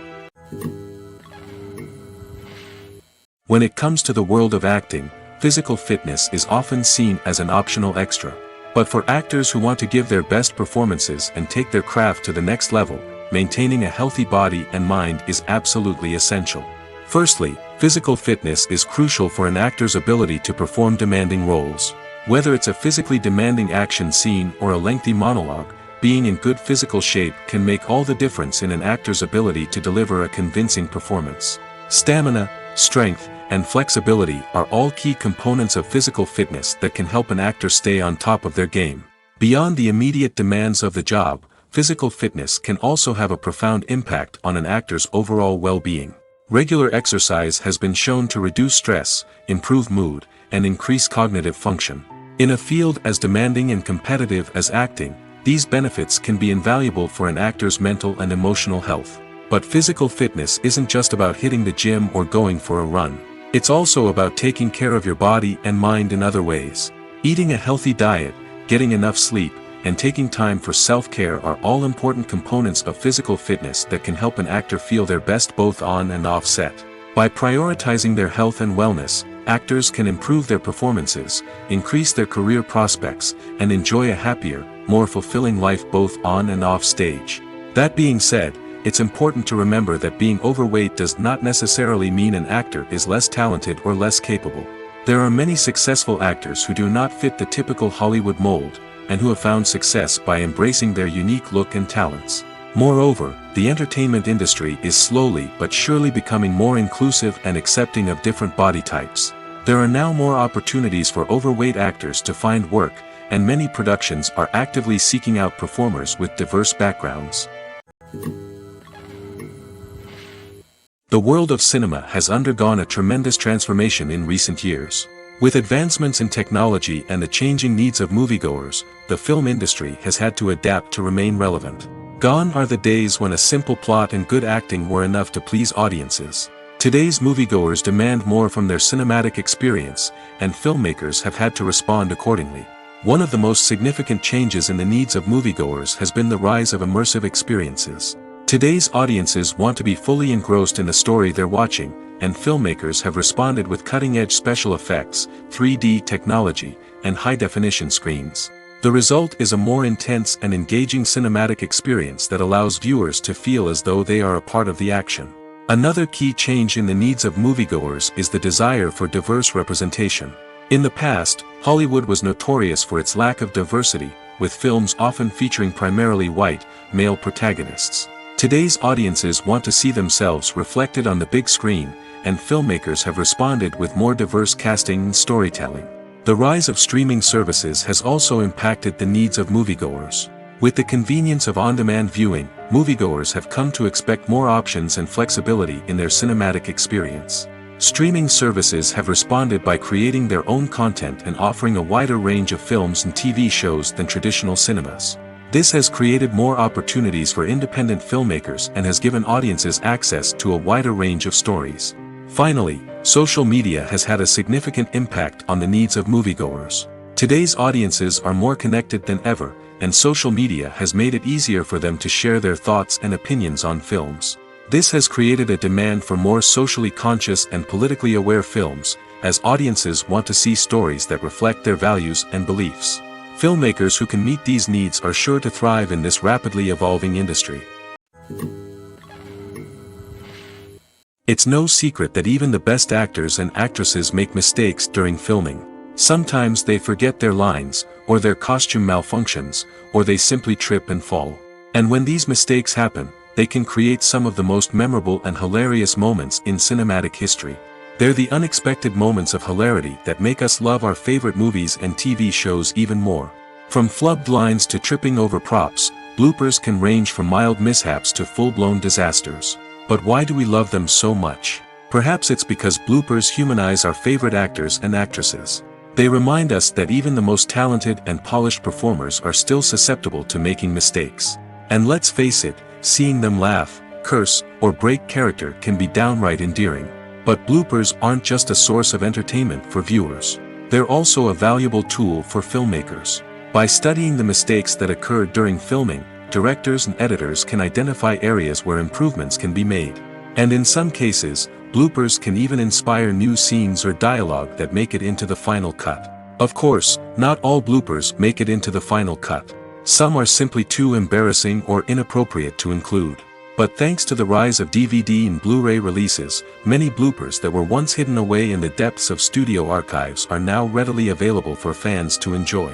When it comes to the world of acting, physical fitness is often seen as an optional extra. But for actors who want to give their best performances and take their craft to the next level, maintaining a healthy body and mind is absolutely essential. Firstly, physical fitness is crucial for an actor's ability to perform demanding roles. Whether it's a physically demanding action scene or a lengthy monologue, being in good physical shape can make all the difference in an actor's ability to deliver a convincing performance. Stamina, strength, and flexibility are all key components of physical fitness that can help an actor stay on top of their game. Beyond the immediate demands of the job, physical fitness can also have a profound impact on an actor's overall well-being. Regular exercise has been shown to reduce stress, improve mood, and increase cognitive function. In a field as demanding and competitive as acting, these benefits can be invaluable for an actor's mental and emotional health. But physical fitness isn't just about hitting the gym or going for a run. It's also about taking care of your body and mind in other ways. Eating a healthy diet, getting enough sleep, and taking time for self-care are all important components of physical fitness that can help an actor feel their best both on and off set. By prioritizing their health and wellness, actors can improve their performances, increase their career prospects, and enjoy a happier, more fulfilling life both on and off stage. That being said, it's important to remember that being overweight does not necessarily mean an actor is less talented or less capable. There are many successful actors who do not fit the typical Hollywood mold, and who have found success by embracing their unique look and talents. Moreover, the entertainment industry is slowly but surely becoming more inclusive and accepting of different body types. There are now more opportunities for overweight actors to find work, and many productions are actively seeking out performers with diverse backgrounds. The world of cinema has undergone a tremendous transformation in recent years. With advancements in technology and the changing needs of moviegoers, the film industry has had to adapt to remain relevant. Gone are the days when a simple plot and good acting were enough to please audiences. Today's moviegoers demand more from their cinematic experience, and filmmakers have had to respond accordingly. One of the most significant changes in the needs of moviegoers has been the rise of immersive experiences. Today's audiences want to be fully engrossed in the story they're watching, and filmmakers have responded with cutting-edge special effects, 3D technology, and high-definition screens. The result is a more intense and engaging cinematic experience that allows viewers to feel as though they are a part of the action. Another key change in the needs of moviegoers is the desire for diverse representation. In the past, Hollywood was notorious for its lack of diversity, with films often featuring primarily white, male protagonists. Today's audiences want to see themselves reflected on the big screen, and filmmakers have responded with more diverse casting and storytelling. The rise of streaming services has also impacted the needs of moviegoers. With the convenience of on-demand viewing, moviegoers have come to expect more options and flexibility in their cinematic experience. Streaming services have responded by creating their own content and offering a wider range of films and TV shows than traditional cinemas. This has created more opportunities for independent filmmakers and has given audiences access to a wider range of stories. Finally, social media has had a significant impact on the needs of moviegoers. Today's audiences are more connected than ever, and social media has made it easier for them to share their thoughts and opinions on films. This has created a demand for more socially conscious and politically aware films, as audiences want to see stories that reflect their values and beliefs. Filmmakers who can meet these needs are sure to thrive in this rapidly evolving industry. It's no secret that even the best actors and actresses make mistakes during filming. Sometimes they forget their lines, or their costume malfunctions, or they simply trip and fall. And when these mistakes happen, they can create some of the most memorable and hilarious moments in cinematic history. They're the unexpected moments of hilarity that make us love our favorite movies and TV shows even more. From flubbed lines to tripping over props, bloopers can range from mild mishaps to full-blown disasters. But why do we love them so much? Perhaps it's because bloopers humanize our favorite actors and actresses. They remind us that even the most talented and polished performers are still susceptible to making mistakes. And let's face it, seeing them laugh, curse, or break character can be downright endearing. But bloopers aren't just a source of entertainment for viewers. They're also a valuable tool for filmmakers. By studying the mistakes that occurred during filming, directors and editors can identify areas where improvements can be made. And in some cases, bloopers can even inspire new scenes or dialogue that make it into the final cut. Of course, not all bloopers make it into the final cut. Some are simply too embarrassing or inappropriate to include. But thanks to the rise of DVD and Blu-ray releases, many bloopers that were once hidden away in the depths of studio archives are now readily available for fans to enjoy.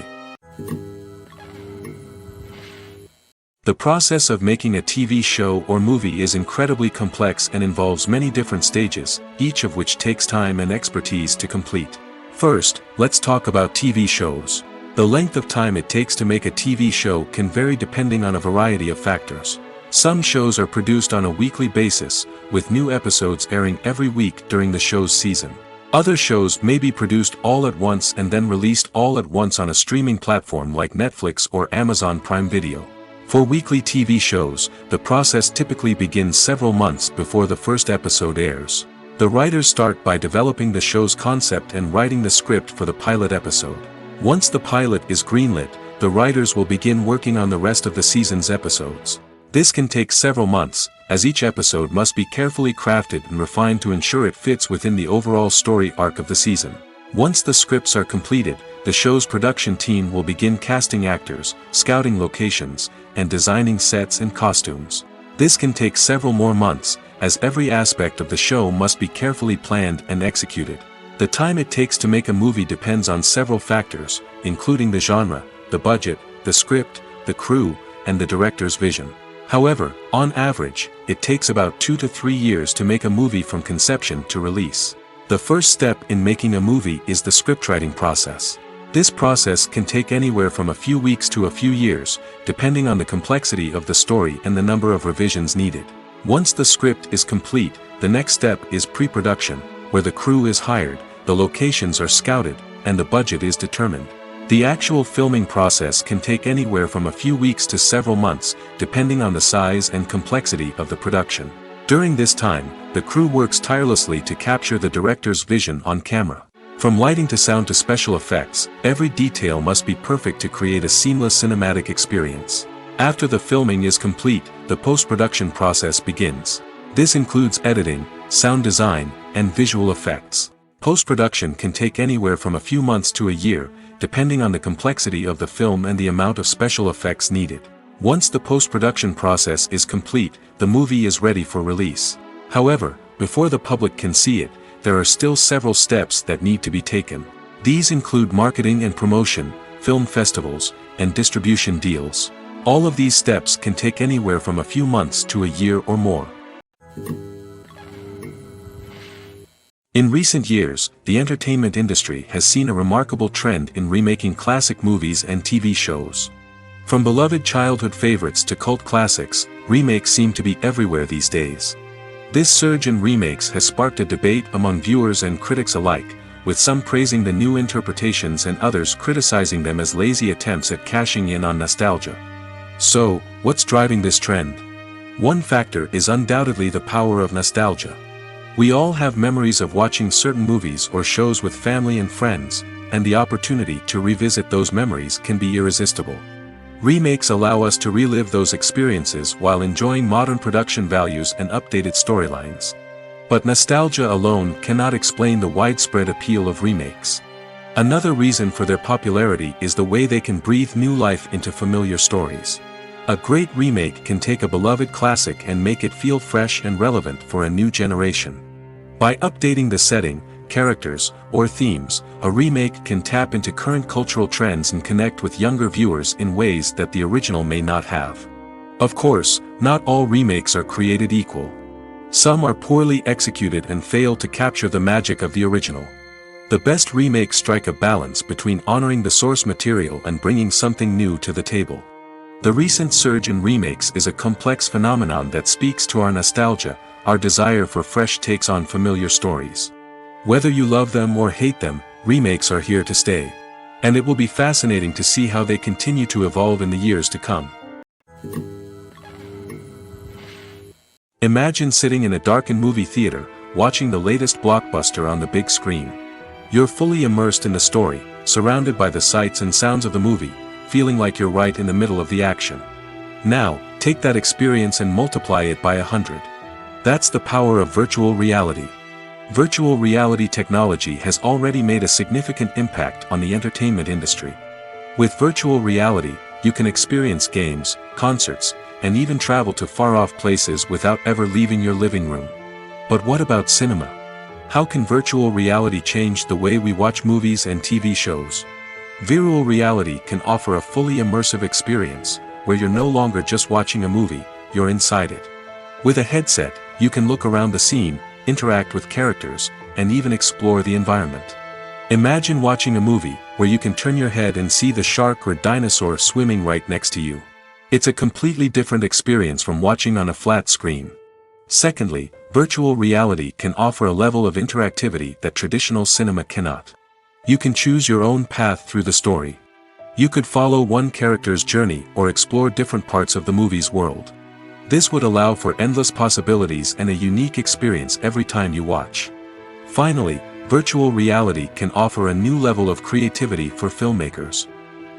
The process of making a TV show or movie is incredibly complex and involves many different stages, each of which takes time and expertise to complete. First, let's talk about TV shows. The length of time it takes to make a TV show can vary depending on a variety of factors. Some shows are produced on a weekly basis, with new episodes airing every week during the show's season. Other shows may be produced all at once and then released all at once on a streaming platform like Netflix or Amazon Prime Video. For weekly TV shows, the process typically begins several months before the first episode airs. The writers start by developing the show's concept and writing the script for the pilot episode. Once the pilot is greenlit, the writers will begin working on the rest of the season's episodes. This can take several months, as each episode must be carefully crafted and refined to ensure it fits within the overall story arc of the season. Once the scripts are completed, the show's production team will begin casting actors, scouting locations, and designing sets and costumes. This can take several more months, as every aspect of the show must be carefully planned and executed. The time it takes to make a movie depends on several factors, including the genre, the budget, the script, the crew, and the director's vision. However, on average, it takes about 2 to 3 years to make a movie from conception to release. The first step in making a movie is the scriptwriting process. This process can take anywhere from a few weeks to a few years, depending on the complexity of the story and the number of revisions needed. Once the script is complete, the next step is pre-production, where the crew is hired, the locations are scouted, and the budget is determined. The actual filming process can take anywhere from a few weeks to several months, depending on the size and complexity of the production. During this time, the crew works tirelessly to capture the director's vision on camera. From lighting to sound to special effects, every detail must be perfect to create a seamless cinematic experience. After the filming is complete, the post-production process begins. This includes editing, sound design, and visual effects. Post-production can take anywhere from a few months to a year, depending on the complexity of the film and the amount of special effects needed. Once the post-production process is complete, the movie is ready for release. However, before the public can see it, there are still several steps that need to be taken. These include marketing and promotion, film festivals, and distribution deals. All of these steps can take anywhere from a few months to a year or more. In recent years, the entertainment industry has seen a remarkable trend in remaking classic movies and TV shows. From beloved childhood favorites to cult classics, remakes seem to be everywhere these days. This surge in remakes has sparked a debate among viewers and critics alike, with some praising the new interpretations and others criticizing them as lazy attempts at cashing in on nostalgia. So, what's driving this trend? One factor is undoubtedly the power of nostalgia. We all have memories of watching certain movies or shows with family and friends, and the opportunity to revisit those memories can be irresistible. Remakes allow us to relive those experiences while enjoying modern production values and updated storylines. But nostalgia alone cannot explain the widespread appeal of remakes. Another reason for their popularity is the way they can breathe new life into familiar stories. A great remake can take a beloved classic and make it feel fresh and relevant for a new generation. By updating the setting, characters, or themes, a remake can tap into current cultural trends and connect with younger viewers in ways that the original may not have. Of course, not all remakes are created equal. Some are poorly executed and fail to capture the magic of the original. The best remakes strike a balance between honoring the source material and bringing something new to the table. The recent surge in remakes is a complex phenomenon that speaks to our nostalgia, our desire for fresh takes on familiar stories. Whether you love them or hate them, remakes are here to stay. And it will be fascinating to see how they continue to evolve in the years to come. Imagine sitting in a darkened movie theater, watching the latest blockbuster on the big screen. You're fully immersed in the story, surrounded by the sights and sounds of the movie, feeling like you're right in the middle of the action. Now, take that experience and multiply it by 100. That's the power of virtual reality. Virtual reality technology has already made a significant impact on the entertainment industry. With virtual reality, you can experience games, concerts, and even travel to far-off places without ever leaving your living room. But what about cinema? How can virtual reality change the way we watch movies and TV shows? Virtual reality can offer a fully immersive experience, where you're no longer just watching a movie, you're inside it. With a headset, you can look around the scene, interact with characters, and even explore the environment. Imagine watching a movie where you can turn your head and see the shark or dinosaur swimming right next to you. It's a completely different experience from watching on a flat screen. Secondly, virtual reality can offer a level of interactivity that traditional cinema cannot. You can choose your own path through the story. You could follow one character's journey or explore different parts of the movie's world. This would allow for endless possibilities and a unique experience every time you watch. Finally, virtual reality can offer a new level of creativity for filmmakers.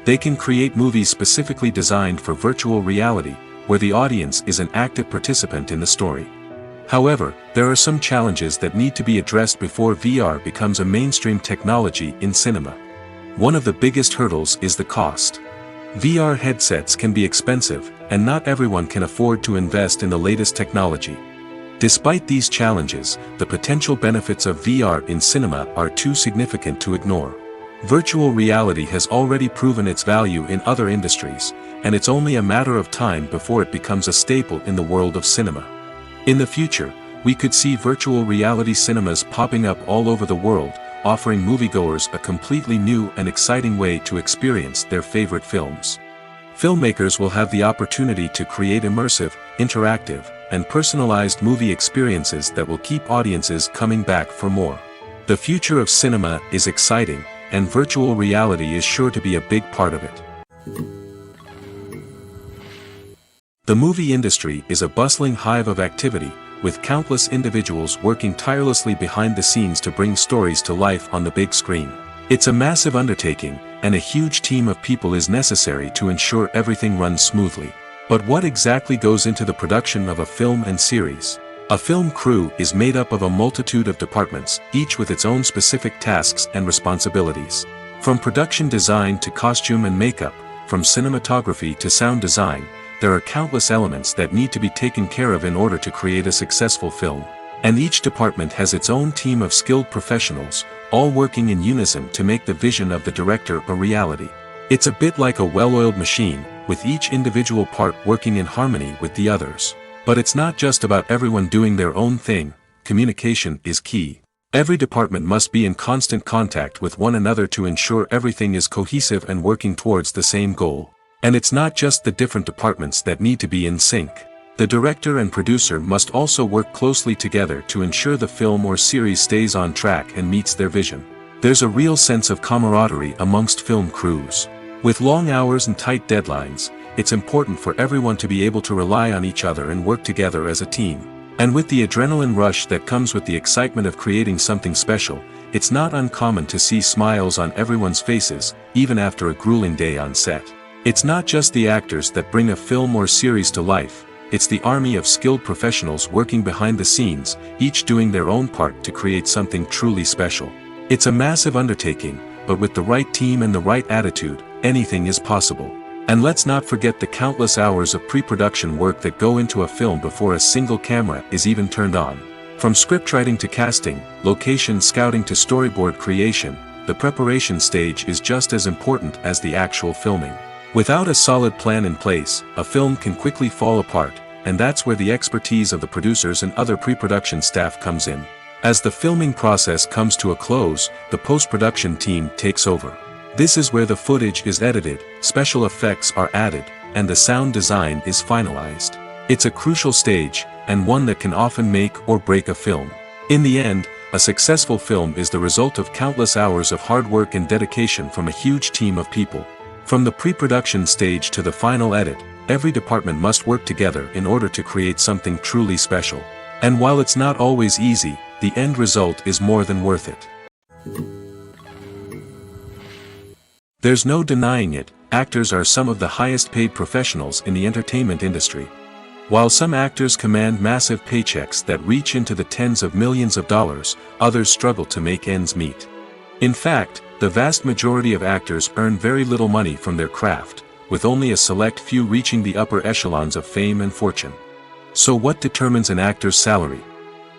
They can create movies specifically designed for virtual reality, where the audience is an active participant in the story. However, there are some challenges that need to be addressed before VR becomes a mainstream technology in cinema. One of the biggest hurdles is the cost. VR headsets can be expensive, and not everyone can afford to invest in the latest technology. Despite these challenges, the potential benefits of VR in cinema are too significant to ignore. Virtual reality has already proven its value in other industries, and it's only a matter of time before it becomes a staple in the world of cinema. In the future, we could see virtual reality cinemas popping up all over the world, offering moviegoers a completely new and exciting way to experience their favorite films. Filmmakers will have the opportunity to create immersive, interactive, and personalized movie experiences that will keep audiences coming back for more. The future of cinema is exciting, and virtual reality is sure to be a big part of it. The movie industry is a bustling hive of activity, with countless individuals working tirelessly behind the scenes to bring stories to life on the big screen. It's a massive undertaking, and a huge team of people is necessary to ensure everything runs smoothly. But what exactly goes into the production of a film and series? A film crew is made up of a multitude of departments, each with its own specific tasks and responsibilities. From production design to costume and makeup, from cinematography to sound design, there are countless elements that need to be taken care of in order to create a successful film. And each department has its own team of skilled professionals, all working in unison to make the vision of the director a reality. It's a bit like a well-oiled machine, with each individual part working in harmony with the others. But it's not just about everyone doing their own thing. Communication is key. Every department must be in constant contact with one another to ensure everything is cohesive and working towards the same goal. And it's not just the different departments that need to be in sync. The director and producer must also work closely together to ensure the film or series stays on track and meets their vision. There's a real sense of camaraderie amongst film crews. With long hours and tight deadlines, it's important for everyone to be able to rely on each other and work together as a team. And with the adrenaline rush that comes with the excitement of creating something special, it's not uncommon to see smiles on everyone's faces, even after a grueling day on set. It's not just the actors that bring a film or series to life, it's the army of skilled professionals working behind the scenes, each doing their own part to create something truly special. It's a massive undertaking, but with the right team and the right attitude, anything is possible. And let's not forget the countless hours of pre-production work that go into a film before a single camera is even turned on. From scriptwriting to casting, location scouting to storyboard creation, the preparation stage is just as important as the actual filming. Without a solid plan in place, a film can quickly fall apart, and that's where the expertise of the producers and other pre-production staff comes in. As the filming process comes to a close, the post-production team takes over. This is where the footage is edited, special effects are added, and the sound design is finalized. It's a crucial stage, and one that can often make or break a film. In the end, a successful film is the result of countless hours of hard work and dedication from a huge team of people. From the pre-production stage to the final edit, every department must work together in order to create something truly special. And while it's not always easy, the end result is more than worth it. There's no denying it, actors are some of the highest paid professionals in the entertainment industry. While some actors command massive paychecks that reach into the tens of millions of dollars, others struggle to make ends meet. In fact, the vast majority of actors earn very little money from their craft, with only a select few reaching the upper echelons of fame and fortune. So what determines an actor's salary?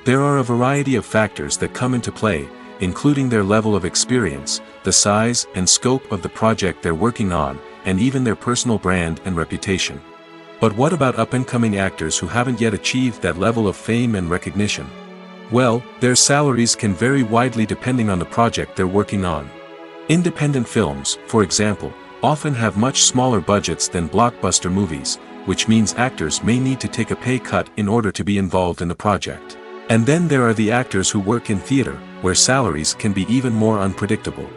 There are a variety of factors that come into play, including their level of experience, the size and scope of the project they're working on, and even their personal brand and reputation. But what about up-and-coming actors who haven't yet achieved that level of fame and recognition? Well, their salaries can vary widely depending on the project they're working on. Independent films, for example, often have much smaller budgets than blockbuster movies, which means actors may need to take a pay cut in order to be involved in the project. And then there are the actors who work in theater, where salaries can be even more unpredictable.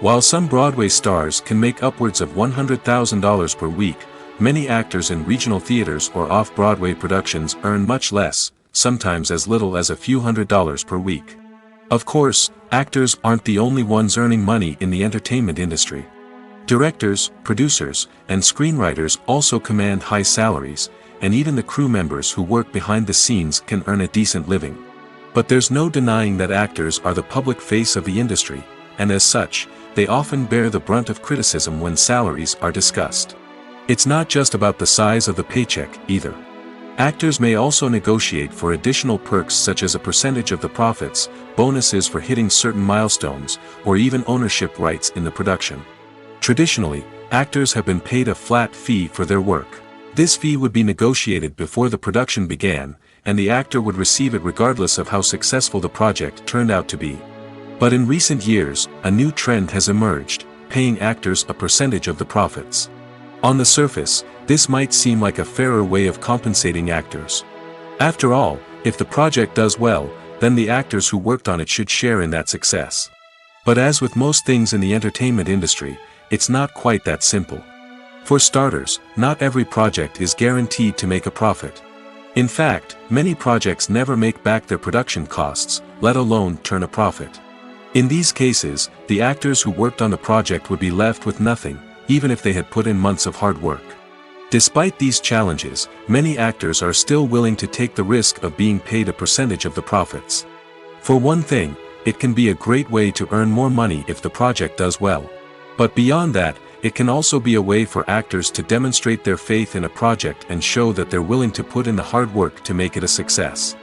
While some Broadway stars can make upwards of $100,000 per week, many actors in regional theaters or off-Broadway productions earn much less, sometimes as little as a few $100s per week. Of course, actors aren't the only ones earning money in the entertainment industry. Directors, producers, and screenwriters also command high salaries, and even the crew members who work behind the scenes can earn a decent living. But there's no denying that actors are the public face of the industry, and as such, they often bear the brunt of criticism when salaries are discussed. It's not just about the size of the paycheck, either. Actors may also negotiate for additional perks such as a percentage of the profits, bonuses for hitting certain milestones, or even ownership rights in the production. Traditionally, actors have been paid a flat fee for their work. This fee would be negotiated before the production began, and the actor would receive it regardless of how successful the project turned out to be. But in recent years, a new trend has emerged, paying actors a percentage of the profits. On the surface, this might seem like a fairer way of compensating actors. After all, if the project does well, then the actors who worked on it should share in that success. But as with most things in the entertainment industry, it's not quite that simple. For starters, not every project is guaranteed to make a profit. In fact, many projects never make back their production costs, let alone turn a profit. In these cases, the actors who worked on the project would be left with nothing, even if they had put in months of hard work. Despite these challenges, many actors are still willing to take the risk of being paid a percentage of the profits. For one thing, it can be a great way to earn more money if the project does well. But beyond that, it can also be a way for actors to demonstrate their faith in a project and show that they're willing to put in the hard work to make it a success.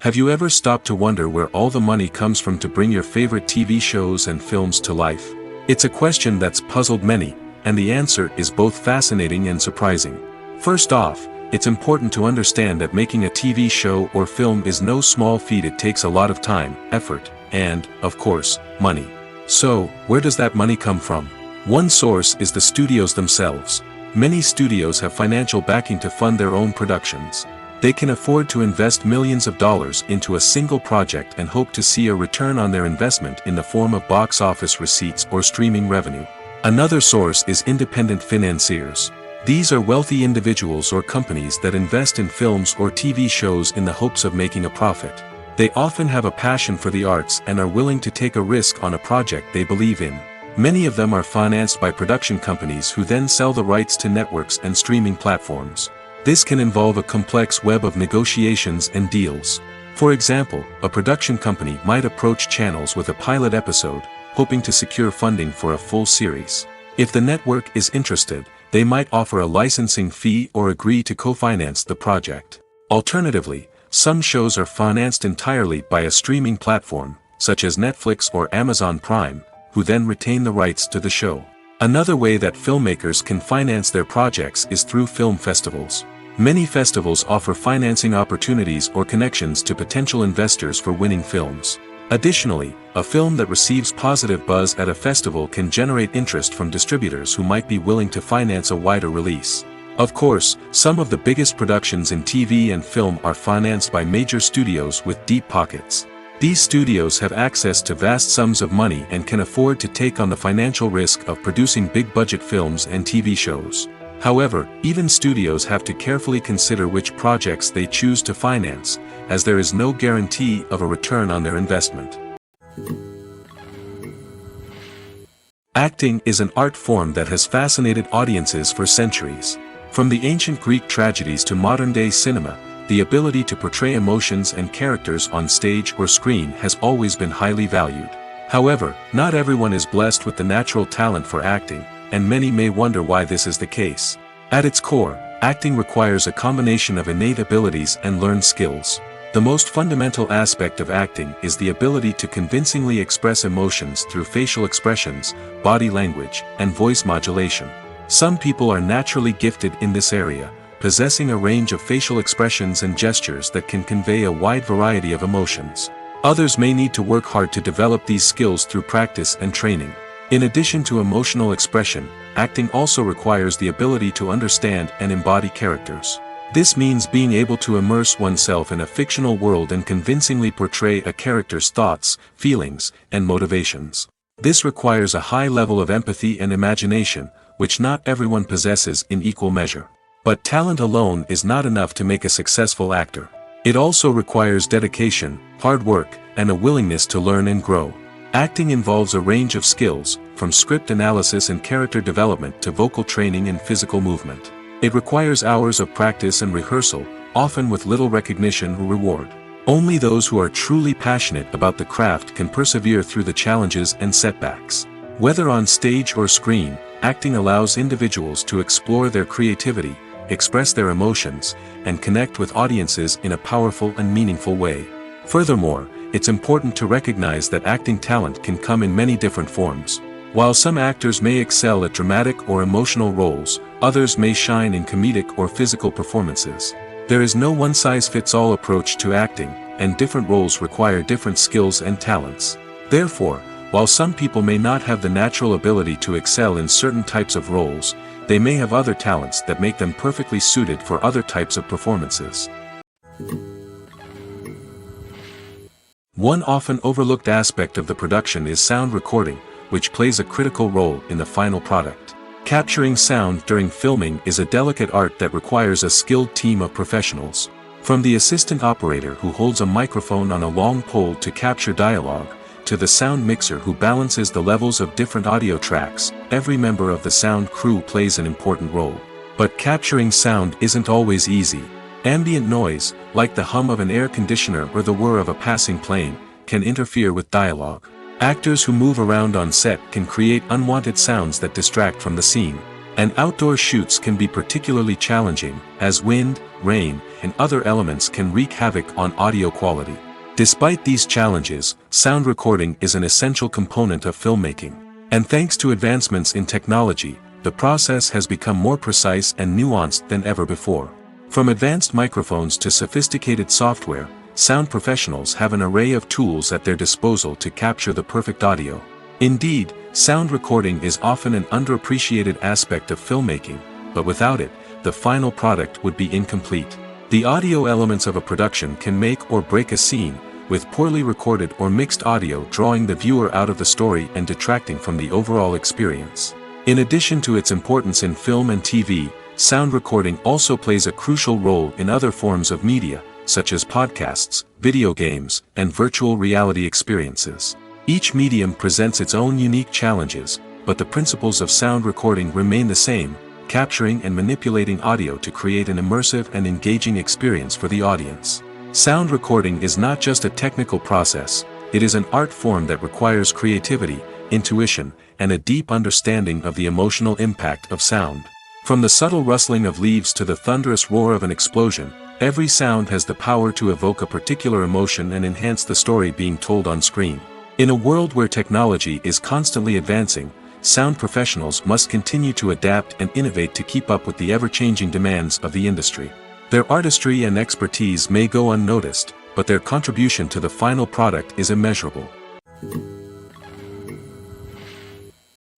Have you ever stopped to wonder where all the money comes from to bring your favorite TV shows and films to life? It's a question that's puzzled many, and the answer is both fascinating and surprising. First off, it's important to understand that making a TV show or film is no small feat. It takes a lot of time, effort, and, of course, money. So, where does that money come from? One source is the studios themselves. Many studios have financial backing to fund their own productions. They can afford to invest millions of dollars into a single project and hope to see a return on their investment in the form of box office receipts or streaming revenue. Another source is independent financiers. These are wealthy individuals or companies that invest in films or TV shows in the hopes of making a profit. They often have a passion for the arts and are willing to take a risk on a project they believe in. Many of them are financed by production companies who then sell the rights to networks and streaming platforms. This can involve a complex web of negotiations and deals. For example, a production company might approach channels with a pilot episode, hoping to secure funding for a full series. If the network is interested, they might offer a licensing fee or agree to co-finance the project. Alternatively, some shows are financed entirely by a streaming platform, such as Netflix or Amazon Prime, who then retain the rights to the show. Another way that filmmakers can finance their projects is through film festivals. Many festivals offer financing opportunities or connections to potential investors for winning films. Additionally, a film that receives positive buzz at a festival can generate interest from distributors who might be willing to finance a wider release. Of course, some of the biggest productions in TV and film are financed by major studios with deep pockets. These studios have access to vast sums of money and can afford to take on the financial risk of producing big-budget films and TV shows. However, even studios have to carefully consider which projects they choose to finance, as there is no guarantee of a return on their investment. Acting is an art form that has fascinated audiences for centuries. From the ancient Greek tragedies to modern-day cinema, the ability to portray emotions and characters on stage or screen has always been highly valued. However, not everyone is blessed with the natural talent for acting, and many may wonder why this is the case. At its core, acting requires a combination of innate abilities and learned skills. The most fundamental aspect of acting is the ability to convincingly express emotions through facial expressions, body language, and voice modulation. Some people are naturally gifted in this area, possessing a range of facial expressions and gestures that can convey a wide variety of emotions. Others may need to work hard to develop these skills through practice and training. In addition to emotional expression, acting also requires the ability to understand and embody characters. This means being able to immerse oneself in a fictional world and convincingly portray a character's thoughts, feelings, and motivations. This requires a high level of empathy and imagination, which not everyone possesses in equal measure. But talent alone is not enough to make a successful actor. It also requires dedication, hard work, and a willingness to learn and grow. Acting involves a range of skills, from script analysis and character development to vocal training and physical movement. It requires hours of practice and rehearsal, often with little recognition or reward. Only those who are truly passionate about the craft can persevere through the challenges and setbacks. Whether on stage or screen, acting allows individuals to explore their creativity, express their emotions, and connect with audiences in a powerful and meaningful way. Furthermore, it's important to recognize that acting talent can come in many different forms. While some actors may excel at dramatic or emotional roles, others may shine in comedic or physical performances. There is no one-size-fits-all approach to acting, and different roles require different skills and talents. Therefore, while some people may not have the natural ability to excel in certain types of roles, they may have other talents that make them perfectly suited for other types of performances. One often overlooked aspect of the production is sound recording, which plays a critical role in the final product. Capturing sound during filming is a delicate art that requires a skilled team of professionals. From the assistant operator who holds a microphone on a long pole to capture dialogue, to the sound mixer who balances the levels of different audio tracks, every member of the sound crew plays an important role. But capturing sound isn't always easy. Ambient noise, like the hum of an air conditioner or the whir of a passing plane, can interfere with dialogue. Actors who move around on set can create unwanted sounds that distract from the scene. And outdoor shoots can be particularly challenging, as wind, rain, and other elements can wreak havoc on audio quality. Despite these challenges, sound recording is an essential component of filmmaking. And thanks to advancements in technology, the process has become more precise and nuanced than ever before. From advanced microphones to sophisticated software, sound professionals have an array of tools at their disposal to capture the perfect audio. Indeed, sound recording is often an underappreciated aspect of filmmaking, but without it, the final product would be incomplete. The audio elements of a production can make or break a scene, with poorly recorded or mixed audio drawing the viewer out of the story and detracting from the overall experience. In addition to its importance in film and TV, sound recording also plays a crucial role in other forms of media, such as podcasts, video games, and virtual reality experiences. Each medium presents its own unique challenges, but the principles of sound recording remain the same, capturing and manipulating audio to create an immersive and engaging experience for the audience. Sound recording is not just a technical process, it is an art form that requires creativity, intuition, and a deep understanding of the emotional impact of sound. From the subtle rustling of leaves to the thunderous roar of an explosion, every sound has the power to evoke a particular emotion and enhance the story being told on screen. In a world where technology is constantly advancing, sound professionals must continue to adapt and innovate to keep up with the ever-changing demands of the industry. Their artistry and expertise may go unnoticed, but their contribution to the final product is immeasurable.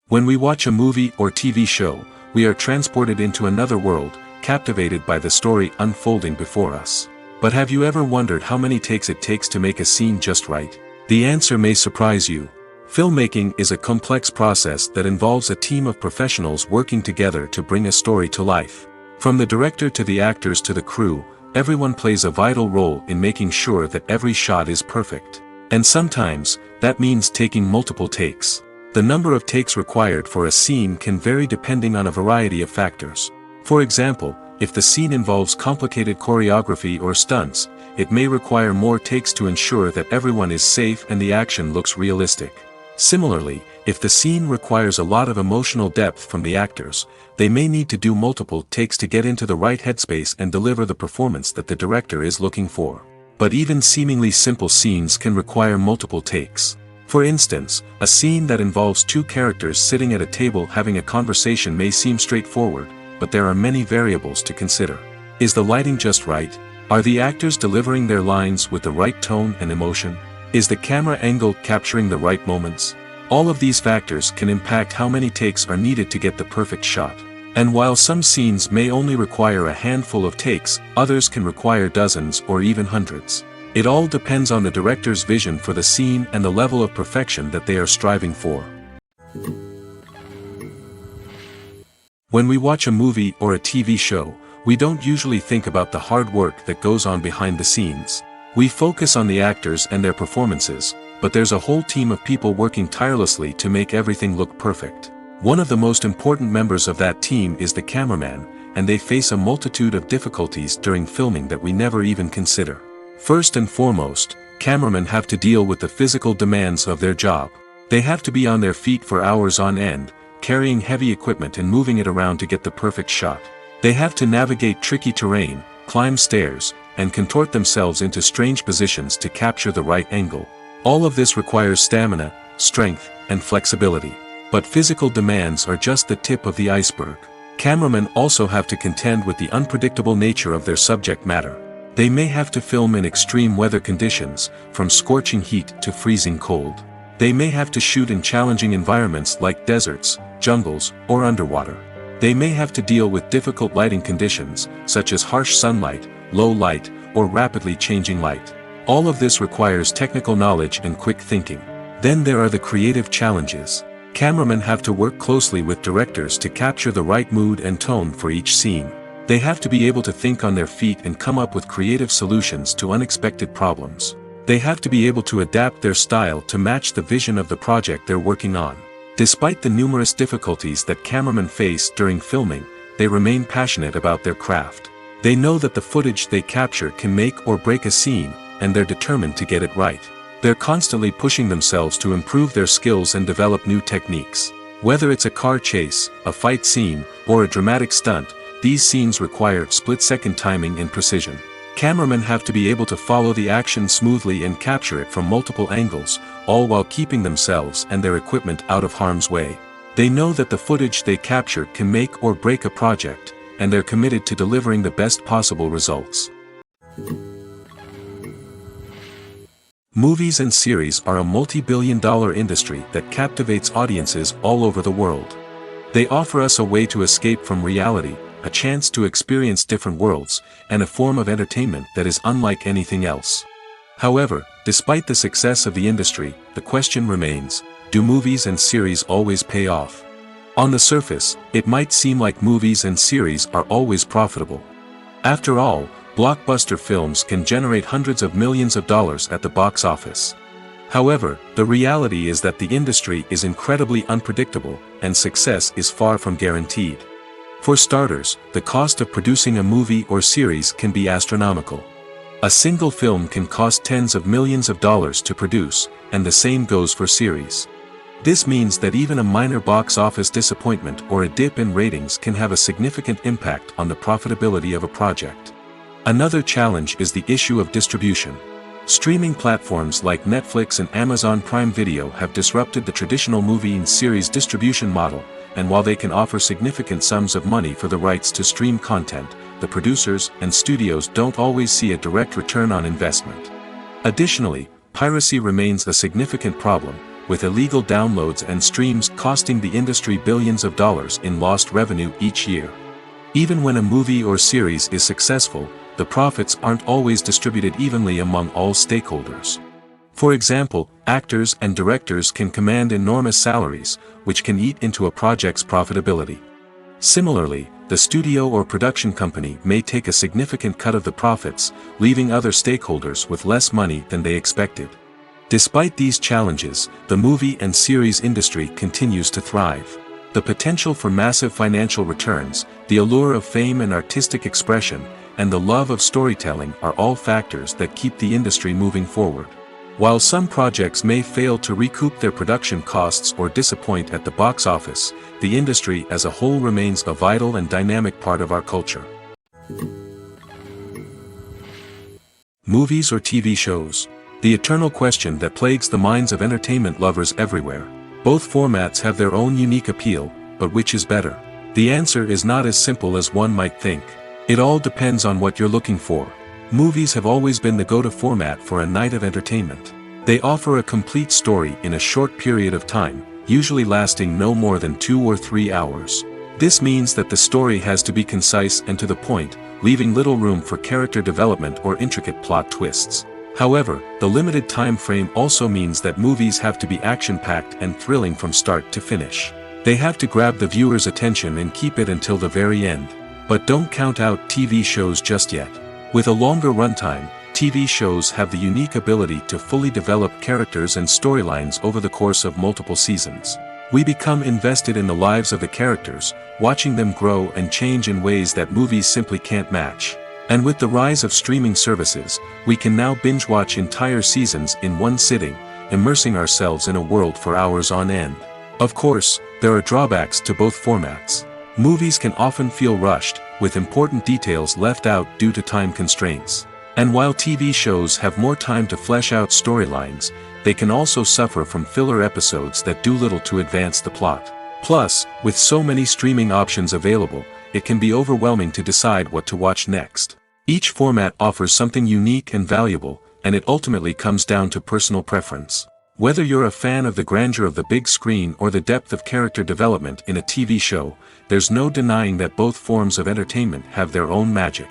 When we watch a movie or TV show, we are transported into another world, captivated by the story unfolding before us. But have you ever wondered how many takes it takes to make a scene just right? The answer may surprise you. Filmmaking is a complex process that involves a team of professionals working together to bring a story to life. From the director to the actors to the crew, everyone plays a vital role in making sure that every shot is perfect. And sometimes, that means taking multiple takes. The number of takes required for a scene can vary depending on a variety of factors. For example, if the scene involves complicated choreography or stunts, it may require more takes to ensure that everyone is safe and the action looks realistic. Similarly, if the scene requires a lot of emotional depth from the actors, they may need to do multiple takes to get into the right headspace and deliver the performance that the director is looking for. But even seemingly simple scenes can require multiple takes. For instance, a scene that involves two characters sitting at a table having a conversation may seem straightforward, but there are many variables to consider. Is the lighting just right? Are the actors delivering their lines with the right tone and emotion? Is the camera angle capturing the right moments? All of these factors can impact how many takes are needed to get the perfect shot. And while some scenes may only require a handful of takes, others can require dozens or even hundreds. It all depends on the director's vision for the scene and the level of perfection that they are striving for. When we watch a movie or a TV show, we don't usually think about the hard work that goes on behind the scenes. We focus on the actors and their performances, but there's a whole team of people working tirelessly to make everything look perfect. One of the most important members of that team is the cameraman, and they face a multitude of difficulties during filming that we never even consider. First and foremost, cameramen have to deal with the physical demands of their job. They have to be on their feet for hours on end, carrying heavy equipment and moving it around to get the perfect shot. They have to navigate tricky terrain, climb stairs, and contort themselves into strange positions to capture the right angle. All of this requires stamina, strength, and flexibility. But physical demands are just the tip of the iceberg. Cameramen also have to contend with the unpredictable nature of their subject matter. They may have to film in extreme weather conditions, from scorching heat to freezing cold. They may have to shoot in challenging environments like deserts, jungles, or underwater. They may have to deal with difficult lighting conditions, such as harsh sunlight, low light, or rapidly changing light. All of this requires technical knowledge and quick thinking. Then there are the creative challenges. Cameramen have to work closely with directors to capture the right mood and tone for each scene. They have to be able to think on their feet and come up with creative solutions to unexpected problems. They have to be able to adapt their style to match the vision of the project they're working on. Despite the numerous difficulties that cameramen face during filming, they remain passionate about their craft. They know that the footage they capture can make or break a scene, and they're determined to get it right. They're constantly pushing themselves to improve their skills and develop new techniques. Whether it's a car chase, a fight scene, or a dramatic stunt, these scenes require split-second timing and precision. Cameramen have to be able to follow the action smoothly and capture it from multiple angles, all while keeping themselves and their equipment out of harm's way. They know that the footage they capture can make or break a project, and they're committed to delivering the best possible results. Movies and series are a multi-billion-dollar industry that captivates audiences all over the world. They offer us a way to escape from reality, a chance to experience different worlds, and a form of entertainment that is unlike anything else. However, despite the success of the industry, the question remains, do movies and series always pay off? On the surface, it might seem like movies and series are always profitable. After all, blockbuster films can generate hundreds of millions of dollars at the box office. However, the reality is that the industry is incredibly unpredictable, and success is far from guaranteed. For starters, the cost of producing a movie or series can be astronomical. A single film can cost tens of millions of dollars to produce, and the same goes for series. This means that even a minor box office disappointment or a dip in ratings can have a significant impact on the profitability of a project. Another challenge is the issue of distribution. Streaming platforms like Netflix and Amazon Prime Video have disrupted the traditional movie and series distribution model, and while they can offer significant sums of money for the rights to stream content, the producers and studios don't always see a direct return on investment. Additionally, piracy remains a significant problem, with illegal downloads and streams costing the industry billions of dollars in lost revenue each year. Even when a movie or series is successful, the profits aren't always distributed evenly among all stakeholders. For example, actors and directors can command enormous salaries, which can eat into a project's profitability. Similarly, the studio or production company may take a significant cut of the profits, leaving other stakeholders with less money than they expected. Despite these challenges, the movie and series industry continues to thrive. The potential for massive financial returns, the allure of fame and artistic expression, and the love of storytelling are all factors that keep the industry moving forward. While some projects may fail to recoup their production costs or disappoint at the box office, the industry as a whole remains a vital and dynamic part of our culture. Movies or TV shows? The eternal question that plagues the minds of entertainment lovers everywhere. Both formats have their own unique appeal, but which is better? The answer is not as simple as one might think. It all depends on what you're looking for. Movies have always been the go-to format for a night of entertainment. They offer a complete story in a short period of time, usually lasting no more than 2 or 3 hours. This means that the story has to be concise and to the point, leaving little room for character development or intricate plot twists. However, the limited time frame also means that movies have to be action-packed and thrilling from start to finish. They have to grab the viewer's attention and keep it until the very end. But don't count out TV shows just yet. With a longer runtime, TV shows have the unique ability to fully develop characters and storylines over the course of multiple seasons. We become invested in the lives of the characters, watching them grow and change in ways that movies simply can't match. And with the rise of streaming services, we can now binge-watch entire seasons in one sitting, immersing ourselves in a world for hours on end. Of course, there are drawbacks to both formats. Movies can often feel rushed, with important details left out due to time constraints. And while TV shows have more time to flesh out storylines, they can also suffer from filler episodes that do little to advance the plot. Plus, with so many streaming options available, it can be overwhelming to decide what to watch next. Each format offers something unique and valuable, and it ultimately comes down to personal preference. Whether you're a fan of the grandeur of the big screen or the depth of character development in a TV show, there's no denying that both forms of entertainment have their own magic.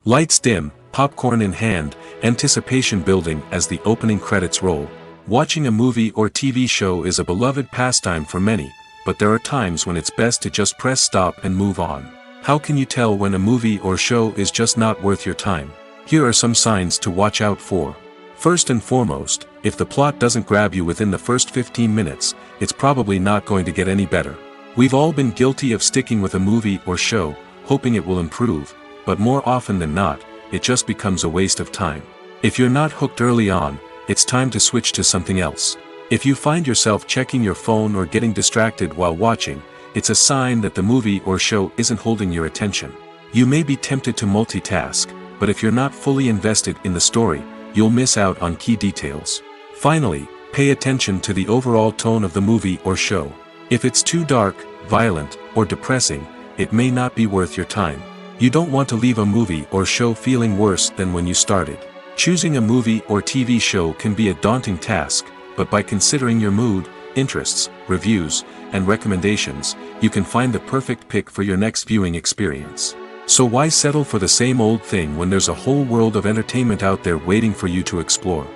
Lights dim, popcorn in hand, anticipation building as the opening credits roll. Watching a movie or TV show is a beloved pastime for many, but there are times when it's best to just press stop and move on. How can you tell when a movie or show is just not worth your time? Here are some signs to watch out for. First and foremost, if the plot doesn't grab you within the first 15 minutes, it's probably not going to get any better. We've all been guilty of sticking with a movie or show, hoping it will improve, but more often than not, it just becomes a waste of time. If you're not hooked early on, it's time to switch to something else. If you find yourself checking your phone or getting distracted while watching, it's a sign that the movie or show isn't holding your attention. You may be tempted to multitask, but if you're not fully invested in the story, you'll miss out on key details. Finally, pay attention to the overall tone of the movie or show. If it's too dark, violent, or depressing, it may not be worth your time. You don't want to leave a movie or show feeling worse than when you started. Choosing a movie or TV show can be a daunting task, but by considering your mood, interests, reviews, and recommendations, you can find the perfect pick for your next viewing experience. So why settle for the same old thing when there's a whole world of entertainment out there waiting for you to explore?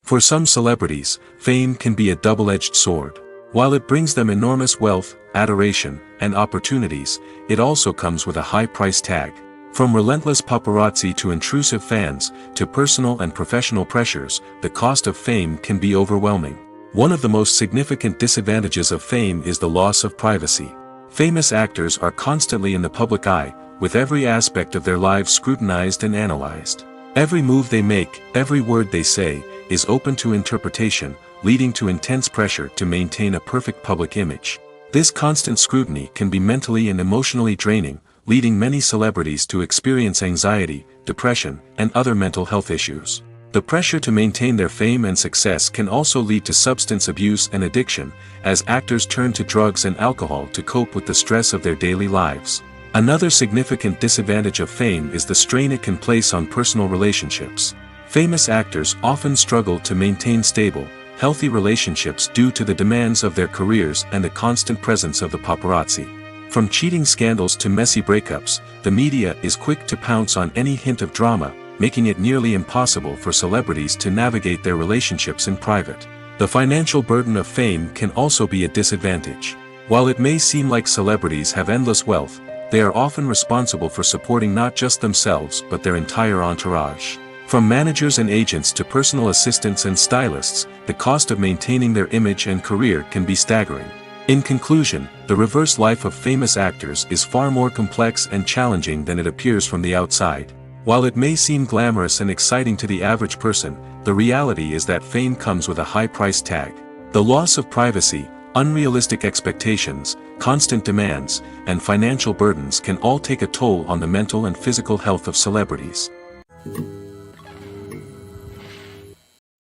For some celebrities, fame can be a double-edged sword. While it brings them enormous wealth, adoration, and opportunities, it also comes with a high price tag. From relentless paparazzi to intrusive fans, to personal and professional pressures, the cost of fame can be overwhelming. One of the most significant disadvantages of fame is the loss of privacy. Famous actors are constantly in the public eye, with every aspect of their lives scrutinized and analyzed. Every move they make, every word they say, is open to interpretation, leading to intense pressure to maintain a perfect public image. This constant scrutiny can be mentally and emotionally draining, leading many celebrities to experience anxiety, depression, and other mental health issues. The pressure to maintain their fame and success can also lead to substance abuse and addiction, as actors turn to drugs and alcohol to cope with the stress of their daily lives. Another significant disadvantage of fame is the strain it can place on personal relationships. Famous actors often struggle to maintain stable, healthy relationships due to the demands of their careers and the constant presence of the paparazzi. From cheating scandals to messy breakups, the media is quick to pounce on any hint of drama, making it nearly impossible for celebrities to navigate their relationships in private. The financial burden of fame can also be a disadvantage. While it may seem like celebrities have endless wealth, they are often responsible for supporting not just themselves but their entire entourage. From managers and agents to personal assistants and stylists, the cost of maintaining their image and career can be staggering. In conclusion, the reverse life of famous actors is far more complex and challenging than it appears from the outside. While it may seem glamorous and exciting to the average person, the reality is that fame comes with a high price tag. The loss of privacy, unrealistic expectations, constant demands, and financial burdens can all take a toll on the mental and physical health of celebrities.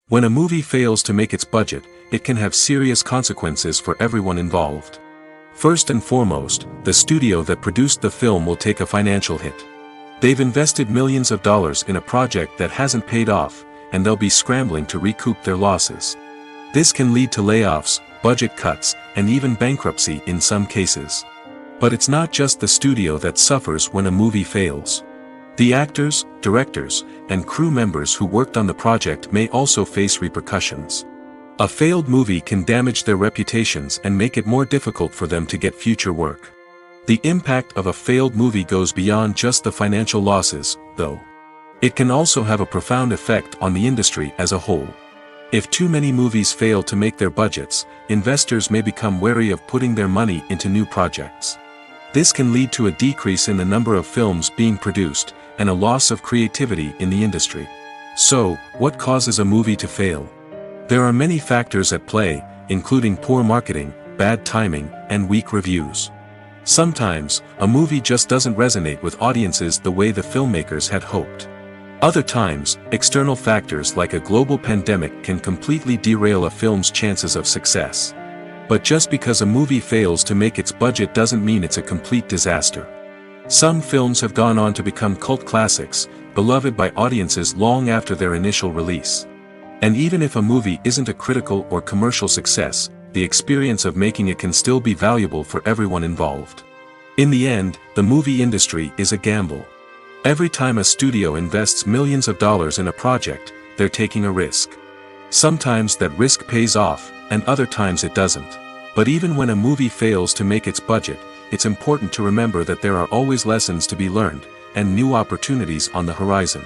When a movie fails to make its budget, it can have serious consequences for everyone involved. First and foremost, the studio that produced the film will take a financial hit. They've invested millions of dollars in a project that hasn't paid off, and they'll be scrambling to recoup their losses. This can lead to layoffs, budget cuts, and even bankruptcy in some cases. But it's not just the studio that suffers when a movie fails. The actors, directors, and crew members who worked on the project may also face repercussions. A failed movie can damage their reputations and make it more difficult for them to get future work. The impact of a failed movie goes beyond just the financial losses, though. It can also have a profound effect on the industry as a whole. If too many movies fail to make their budgets, investors may become wary of putting their money into new projects. This can lead to a decrease in the number of films being produced, and a loss of creativity in the industry. So, what causes a movie to fail? There are many factors at play, including poor marketing, bad timing, and weak reviews. Sometimes, a movie just doesn't resonate with audiences the way the filmmakers had hoped. Other times, external factors like a global pandemic can completely derail a film's chances of success. But just because a movie fails to make its budget doesn't mean it's a complete disaster. Some films have gone on to become cult classics, beloved by audiences long after their initial release. And even if a movie isn't a critical or commercial success, the experience of making it can still be valuable for everyone involved. In the end, the movie industry is a gamble. Every time a studio invests millions of dollars in a project, they're taking a risk. Sometimes that risk pays off, and other times it doesn't. But even when a movie fails to make its budget, it's important to remember that there are always lessons to be learned, and new opportunities on the horizon.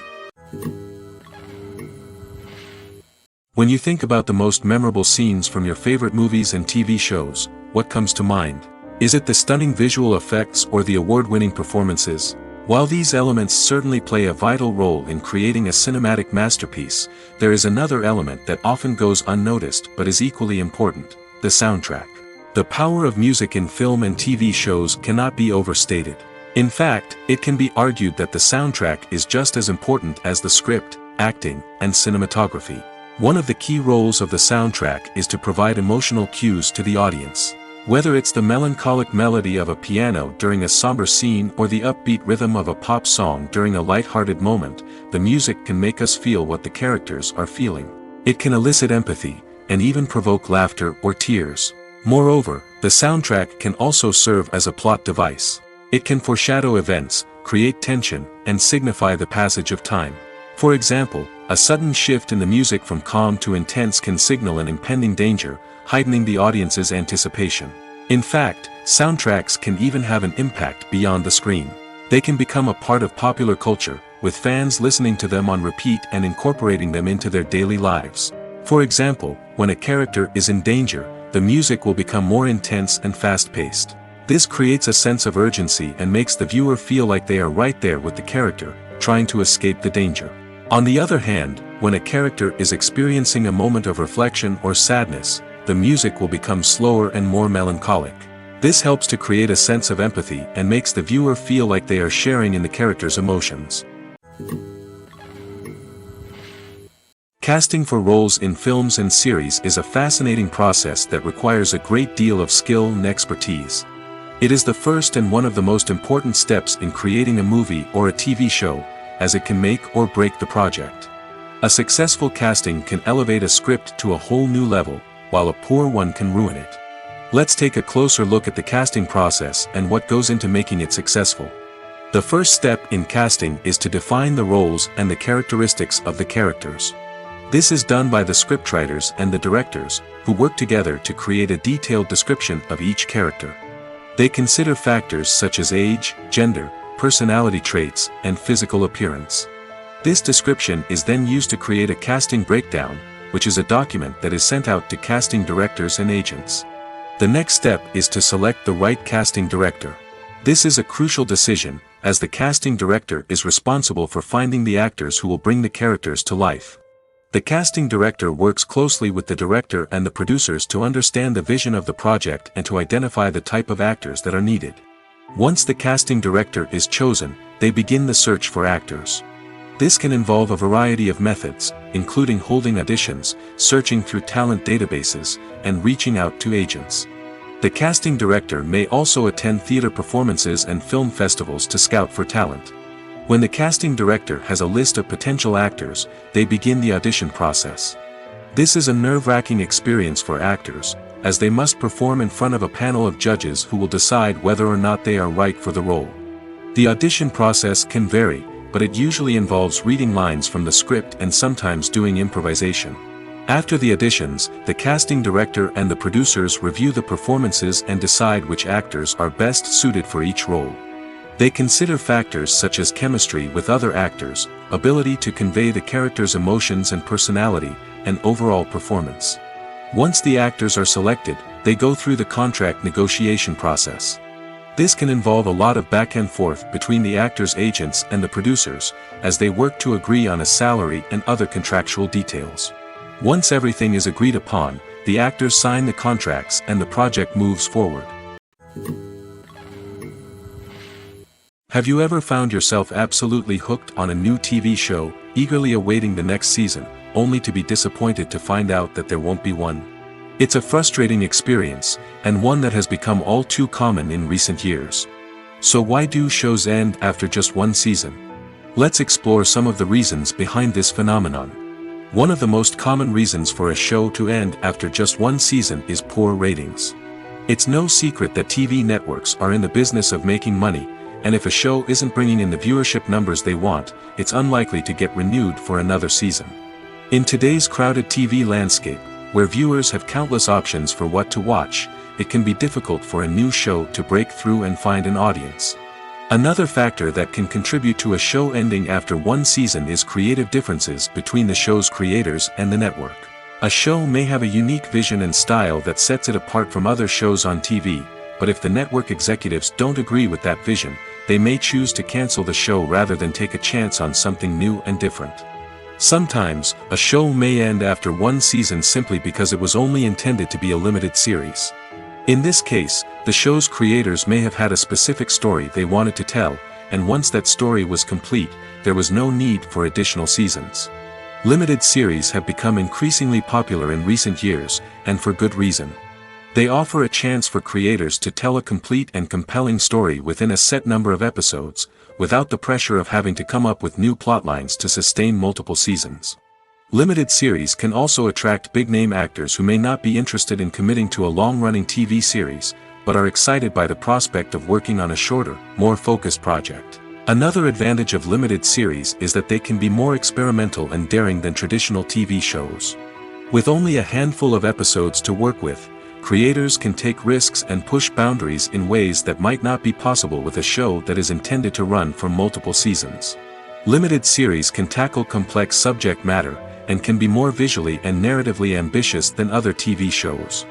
When you think about the most memorable scenes from your favorite movies and TV shows, what comes to mind? Is it the stunning visual effects or the award-winning performances? While these elements certainly play a vital role in creating a cinematic masterpiece, there is another element that often goes unnoticed but is equally important: The soundtrack. The power of music in film and TV shows cannot be overstated. In fact, it can be argued that the soundtrack is just as important as the script, acting, and cinematography. One of the key roles of the soundtrack is to provide emotional cues to the audience. Whether it's the melancholic melody of a piano during a somber scene or the upbeat rhythm of a pop song during a light-hearted moment, the music can make us feel what the characters are feeling. It can elicit empathy, and even provoke laughter or tears. Moreover, the soundtrack can also serve as a plot device. It can foreshadow events, create tension, and signify the passage of time. For example, a sudden shift in the music from calm to intense can signal an impending danger, heightening the audience's anticipation. In fact, soundtracks can even have an impact beyond the screen. They can become a part of popular culture, with fans listening to them on repeat and incorporating them into their daily lives. For example, when a character is in danger, the music will become more intense and fast-paced. This creates a sense of urgency and makes the viewer feel like they are right there with the character, trying to escape the danger. On the other hand, when a character is experiencing a moment of reflection or sadness, the music will become slower and more melancholic. This helps to create a sense of empathy and makes the viewer feel like they are sharing in the character's emotions. Casting for roles in films and series is a fascinating process that requires a great deal of skill and expertise. It is the first and one of the most important steps in creating a movie or a TV show, as it can make or break the project. A successful casting can elevate a script to a whole new level, while a poor one can ruin it. Let's take a closer look at the casting process and what goes into making it successful. The first step in casting is to define the roles and the characteristics of the characters. This is done by the scriptwriters and the directors, who work together to create a detailed description of each character. They consider factors such as age, gender, personality traits, and physical appearance. This description is then used to create a casting breakdown, which is a document that is sent out to casting directors and agents. The next step is to select the right casting director. This is a crucial decision, as the casting director is responsible for finding the actors who will bring the characters to life. The casting director works closely with the director and the producers to understand the vision of the project and to identify the type of actors that are needed. Once the casting director is chosen, they begin the search for actors. This can involve a variety of methods, including holding auditions, searching through talent databases, and reaching out to agents. The casting director may also attend theater performances and film festivals to scout for talent. When the casting director has a list of potential actors, they begin the audition process. This is a nerve-wracking experience for actors, as they must perform in front of a panel of judges who will decide whether or not they are right for the role. The audition process can vary, but it usually involves reading lines from the script and sometimes doing improvisation. After the auditions, the casting director and the producers review the performances and decide which actors are best suited for each role. They consider factors such as chemistry with other actors, ability to convey the character's emotions and personality, and overall performance. Once the actors are selected, they go through the contract negotiation process. This can involve a lot of back and forth between the actors' agents and the producers, as they work to agree on a salary and other contractual details. Once everything is agreed upon, the actors sign the contracts and the project moves forward. Have you ever found yourself absolutely hooked on a new TV show, eagerly awaiting the next season, only to be disappointed to find out that there won't be one? It's a frustrating experience, and one that has become all too common in recent years. So why do shows end after just one season? Let's explore some of the reasons behind this phenomenon. One of the most common reasons for a show to end after just one season is poor ratings. It's no secret that TV networks are in the business of making money, and if a show isn't bringing in the viewership numbers they want, it's unlikely to get renewed for another season. In today's crowded TV landscape, where viewers have countless options for what to watch, it can be difficult for a new show to break through and find an audience. Another factor that can contribute to a show ending after one season is creative differences between the show's creators and the network. A show may have a unique vision and style that sets it apart from other shows on TV, but if the network executives don't agree with that vision, they may choose to cancel the show rather than take a chance on something new and different. Sometimes, a show may end after one season simply because it was only intended to be a limited series. In this case, the show's creators may have had a specific story they wanted to tell, and once that story was complete, there was no need for additional seasons. Limited series have become increasingly popular in recent years, and for good reason. They offer a chance for creators to tell a complete and compelling story within a set number of episodes, without the pressure of having to come up with new plotlines to sustain multiple seasons. Limited series can also attract big-name actors who may not be interested in committing to a long-running TV series, but are excited by the prospect of working on a shorter, more focused project. Another advantage of limited series is that they can be more experimental and daring than traditional TV shows. With only a handful of episodes to work with, creators can take risks and push boundaries in ways that might not be possible with a show that is intended to run for multiple seasons. Limited series can tackle complex subject matter, and can be more visually and narratively ambitious than other TV shows.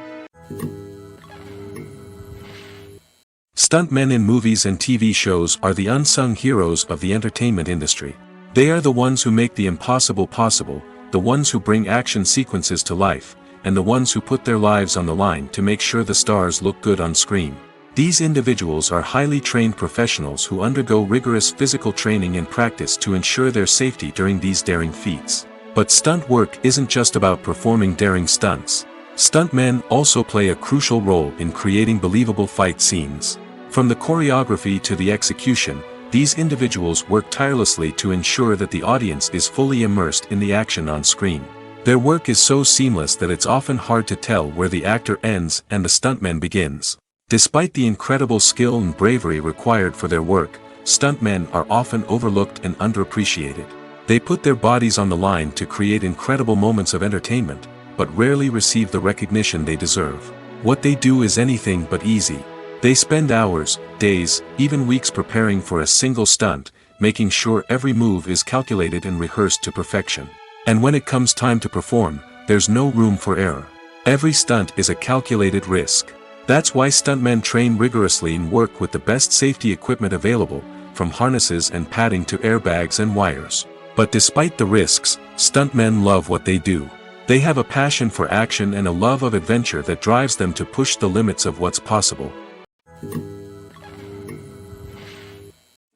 Stuntmen in movies and TV shows are the unsung heroes of the entertainment industry. They are the ones who make the impossible possible, the ones who bring action sequences to life, and the ones who put their lives on the line to make sure the stars look good on screen. These individuals are highly trained professionals who undergo rigorous physical training and practice to ensure their safety during these daring feats. But stunt work isn't just about performing daring stunts. Stuntmen also play a crucial role in creating believable fight scenes. From the choreography to the execution, these individuals work tirelessly to ensure that the audience is fully immersed in the action on screen. Their work is so seamless that it's often hard to tell where the actor ends and the stuntman begins. Despite the incredible skill and bravery required for their work, stuntmen are often overlooked and underappreciated. They put their bodies on the line to create incredible moments of entertainment, but rarely receive the recognition they deserve. What they do is anything but easy. They spend hours, days, even weeks preparing for a single stunt, making sure every move is calculated and rehearsed to perfection. And when it comes time to perform, there's no room for error. Every stunt is a calculated risk. That's why stuntmen train rigorously and work with the best safety equipment available, from harnesses and padding to airbags and wires. But despite the risks, stuntmen love what they do. They have a passion for action and a love of adventure that drives them to push the limits of what's possible.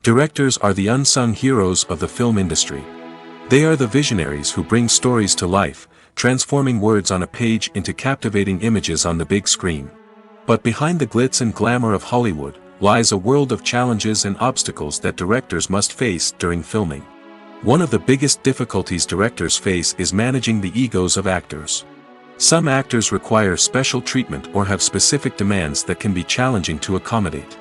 Directors are the unsung heroes of the film industry. They are the visionaries who bring stories to life, transforming words on a page into captivating images on the big screen. But behind the glitz and glamour of Hollywood, lies a world of challenges and obstacles that directors must face during filming. One of the biggest difficulties directors face is managing the egos of actors. Some actors require special treatment or have specific demands that can be challenging to accommodate.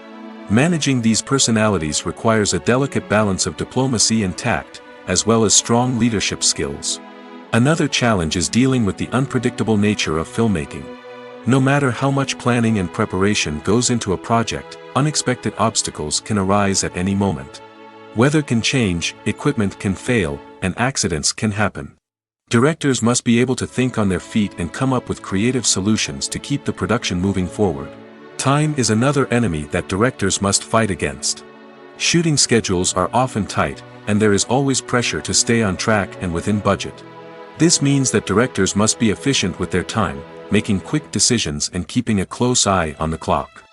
Managing these personalities requires a delicate balance of diplomacy and tact, as well as strong leadership skills. Another challenge is dealing with the unpredictable nature of filmmaking. No matter how much planning and preparation goes into a project, unexpected obstacles can arise at any moment. Weather can change, equipment can fail, and accidents can happen. Directors must be able to think on their feet and come up with creative solutions to keep the production moving forward. Time is another enemy that directors must fight against. Shooting schedules are often tight, and there is always pressure to stay on track and within budget. This means that directors must be efficient with their time, making quick decisions and keeping a close eye on the clock.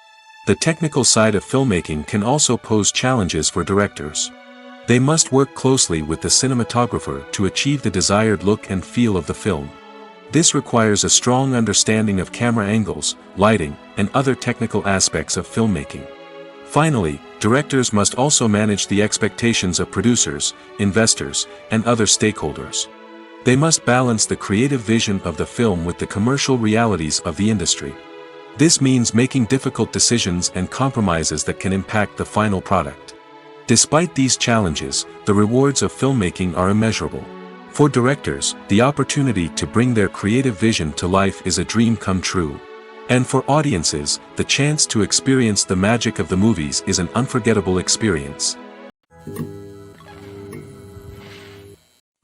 The technical side of filmmaking can also pose challenges for directors. They must work closely with the cinematographer to achieve the desired look and feel of the film. This requires a strong understanding of camera angles, lighting, and other technical aspects of filmmaking. Finally, directors must also manage the expectations of producers, investors, and other stakeholders. They must balance the creative vision of the film with the commercial realities of the industry. This means making difficult decisions and compromises that can impact the final product. Despite these challenges, the rewards of filmmaking are immeasurable. For directors, the opportunity to bring their creative vision to life is a dream come true. And for audiences, the chance to experience the magic of the movies is an unforgettable experience.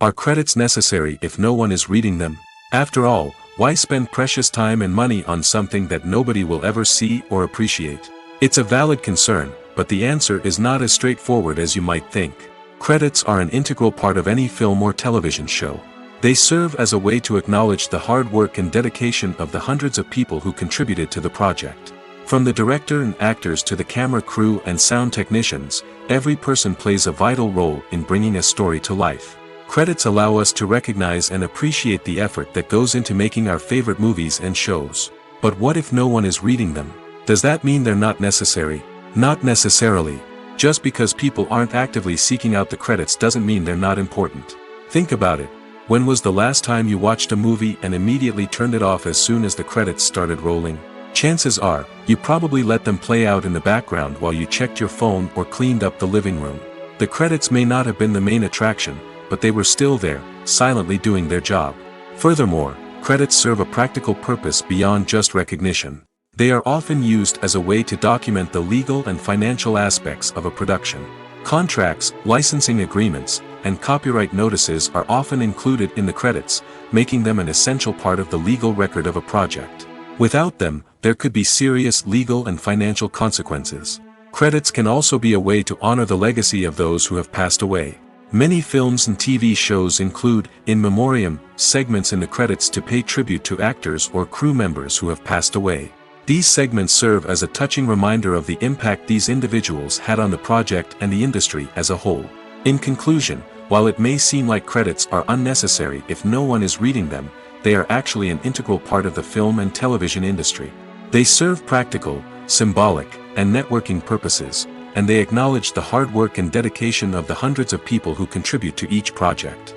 Are credits necessary if no one is reading them? After all, why spend precious time and money on something that nobody will ever see or appreciate? It's a valid concern, but the answer is not as straightforward as you might think. Credits are an integral part of any film or television show. They serve as a way to acknowledge the hard work and dedication of the hundreds of people who contributed to the project. From the director and actors to the camera crew and sound technicians, every person plays a vital role in bringing a story to life. Credits allow us to recognize and appreciate the effort that goes into making our favorite movies and shows. But what if no one is reading them? Does that mean they're not necessary? Not necessarily. Just because people aren't actively seeking out the credits doesn't mean they're not important. Think about it. When was the last time you watched a movie and immediately turned it off as soon as the credits started rolling? Chances are, you probably let them play out in the background while you checked your phone or cleaned up the living room. The credits may not have been the main attraction, but they were still there, silently doing their job. Furthermore, credits serve a practical purpose beyond just recognition. They are often used as a way to document the legal and financial aspects of a production. Contracts, licensing agreements, and copyright notices are often included in the credits, making them an essential part of the legal record of a project. Without them, there could be serious legal and financial consequences. Credits can also be a way to honor the legacy of those who have passed away. Many films and TV shows include, in memoriam, segments in the credits to pay tribute to actors or crew members who have passed away. These segments serve as a touching reminder of the impact these individuals had on the project and the industry as a whole. In conclusion, while it may seem like credits are unnecessary if no one is reading them, they are actually an integral part of the film and television industry. They serve practical, symbolic, and networking purposes, and they acknowledge the hard work and dedication of the hundreds of people who contribute to each project.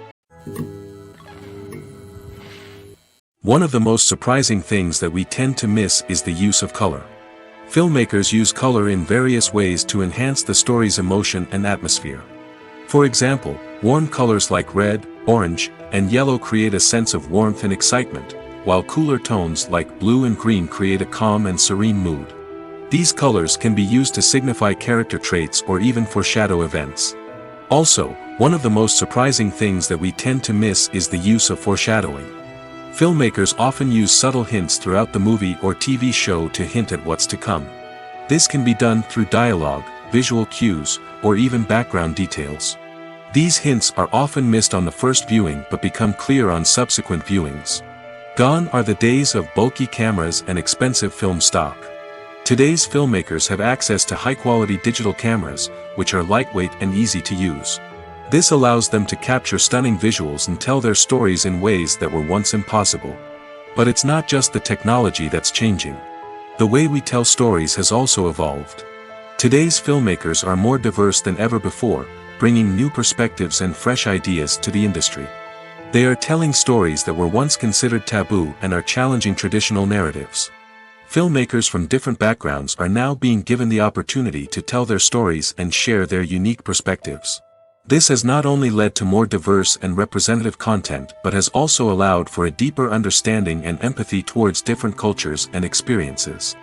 One of the most surprising things that we tend to miss is the use of color. Filmmakers use color in various ways to enhance the story's emotion and atmosphere. For example, warm colors like red, orange, and yellow create a sense of warmth and excitement, while cooler tones like blue and green create a calm and serene mood. These colors can be used to signify character traits or even foreshadow events. Also, one of the most surprising things that we tend to miss is the use of foreshadowing. Filmmakers often use subtle hints throughout the movie or TV show to hint at what's to come. This can be done through dialogue, visual cues, or even background details. These hints are often missed on the first viewing but become clear on subsequent viewings. Gone are the days of bulky cameras and expensive film stock. Today's filmmakers have access to high-quality digital cameras, which are lightweight and easy to use. This allows them to capture stunning visuals and tell their stories in ways that were once impossible. But it's not just the technology that's changing. The way we tell stories has also evolved. Today's filmmakers are more diverse than ever before, bringing new perspectives and fresh ideas to the industry. They are telling stories that were once considered taboo and are challenging traditional narratives. Filmmakers from different backgrounds are now being given the opportunity to tell their stories and share their unique perspectives. This has not only led to more diverse and representative content but has also allowed for a deeper understanding and empathy towards different cultures and experiences.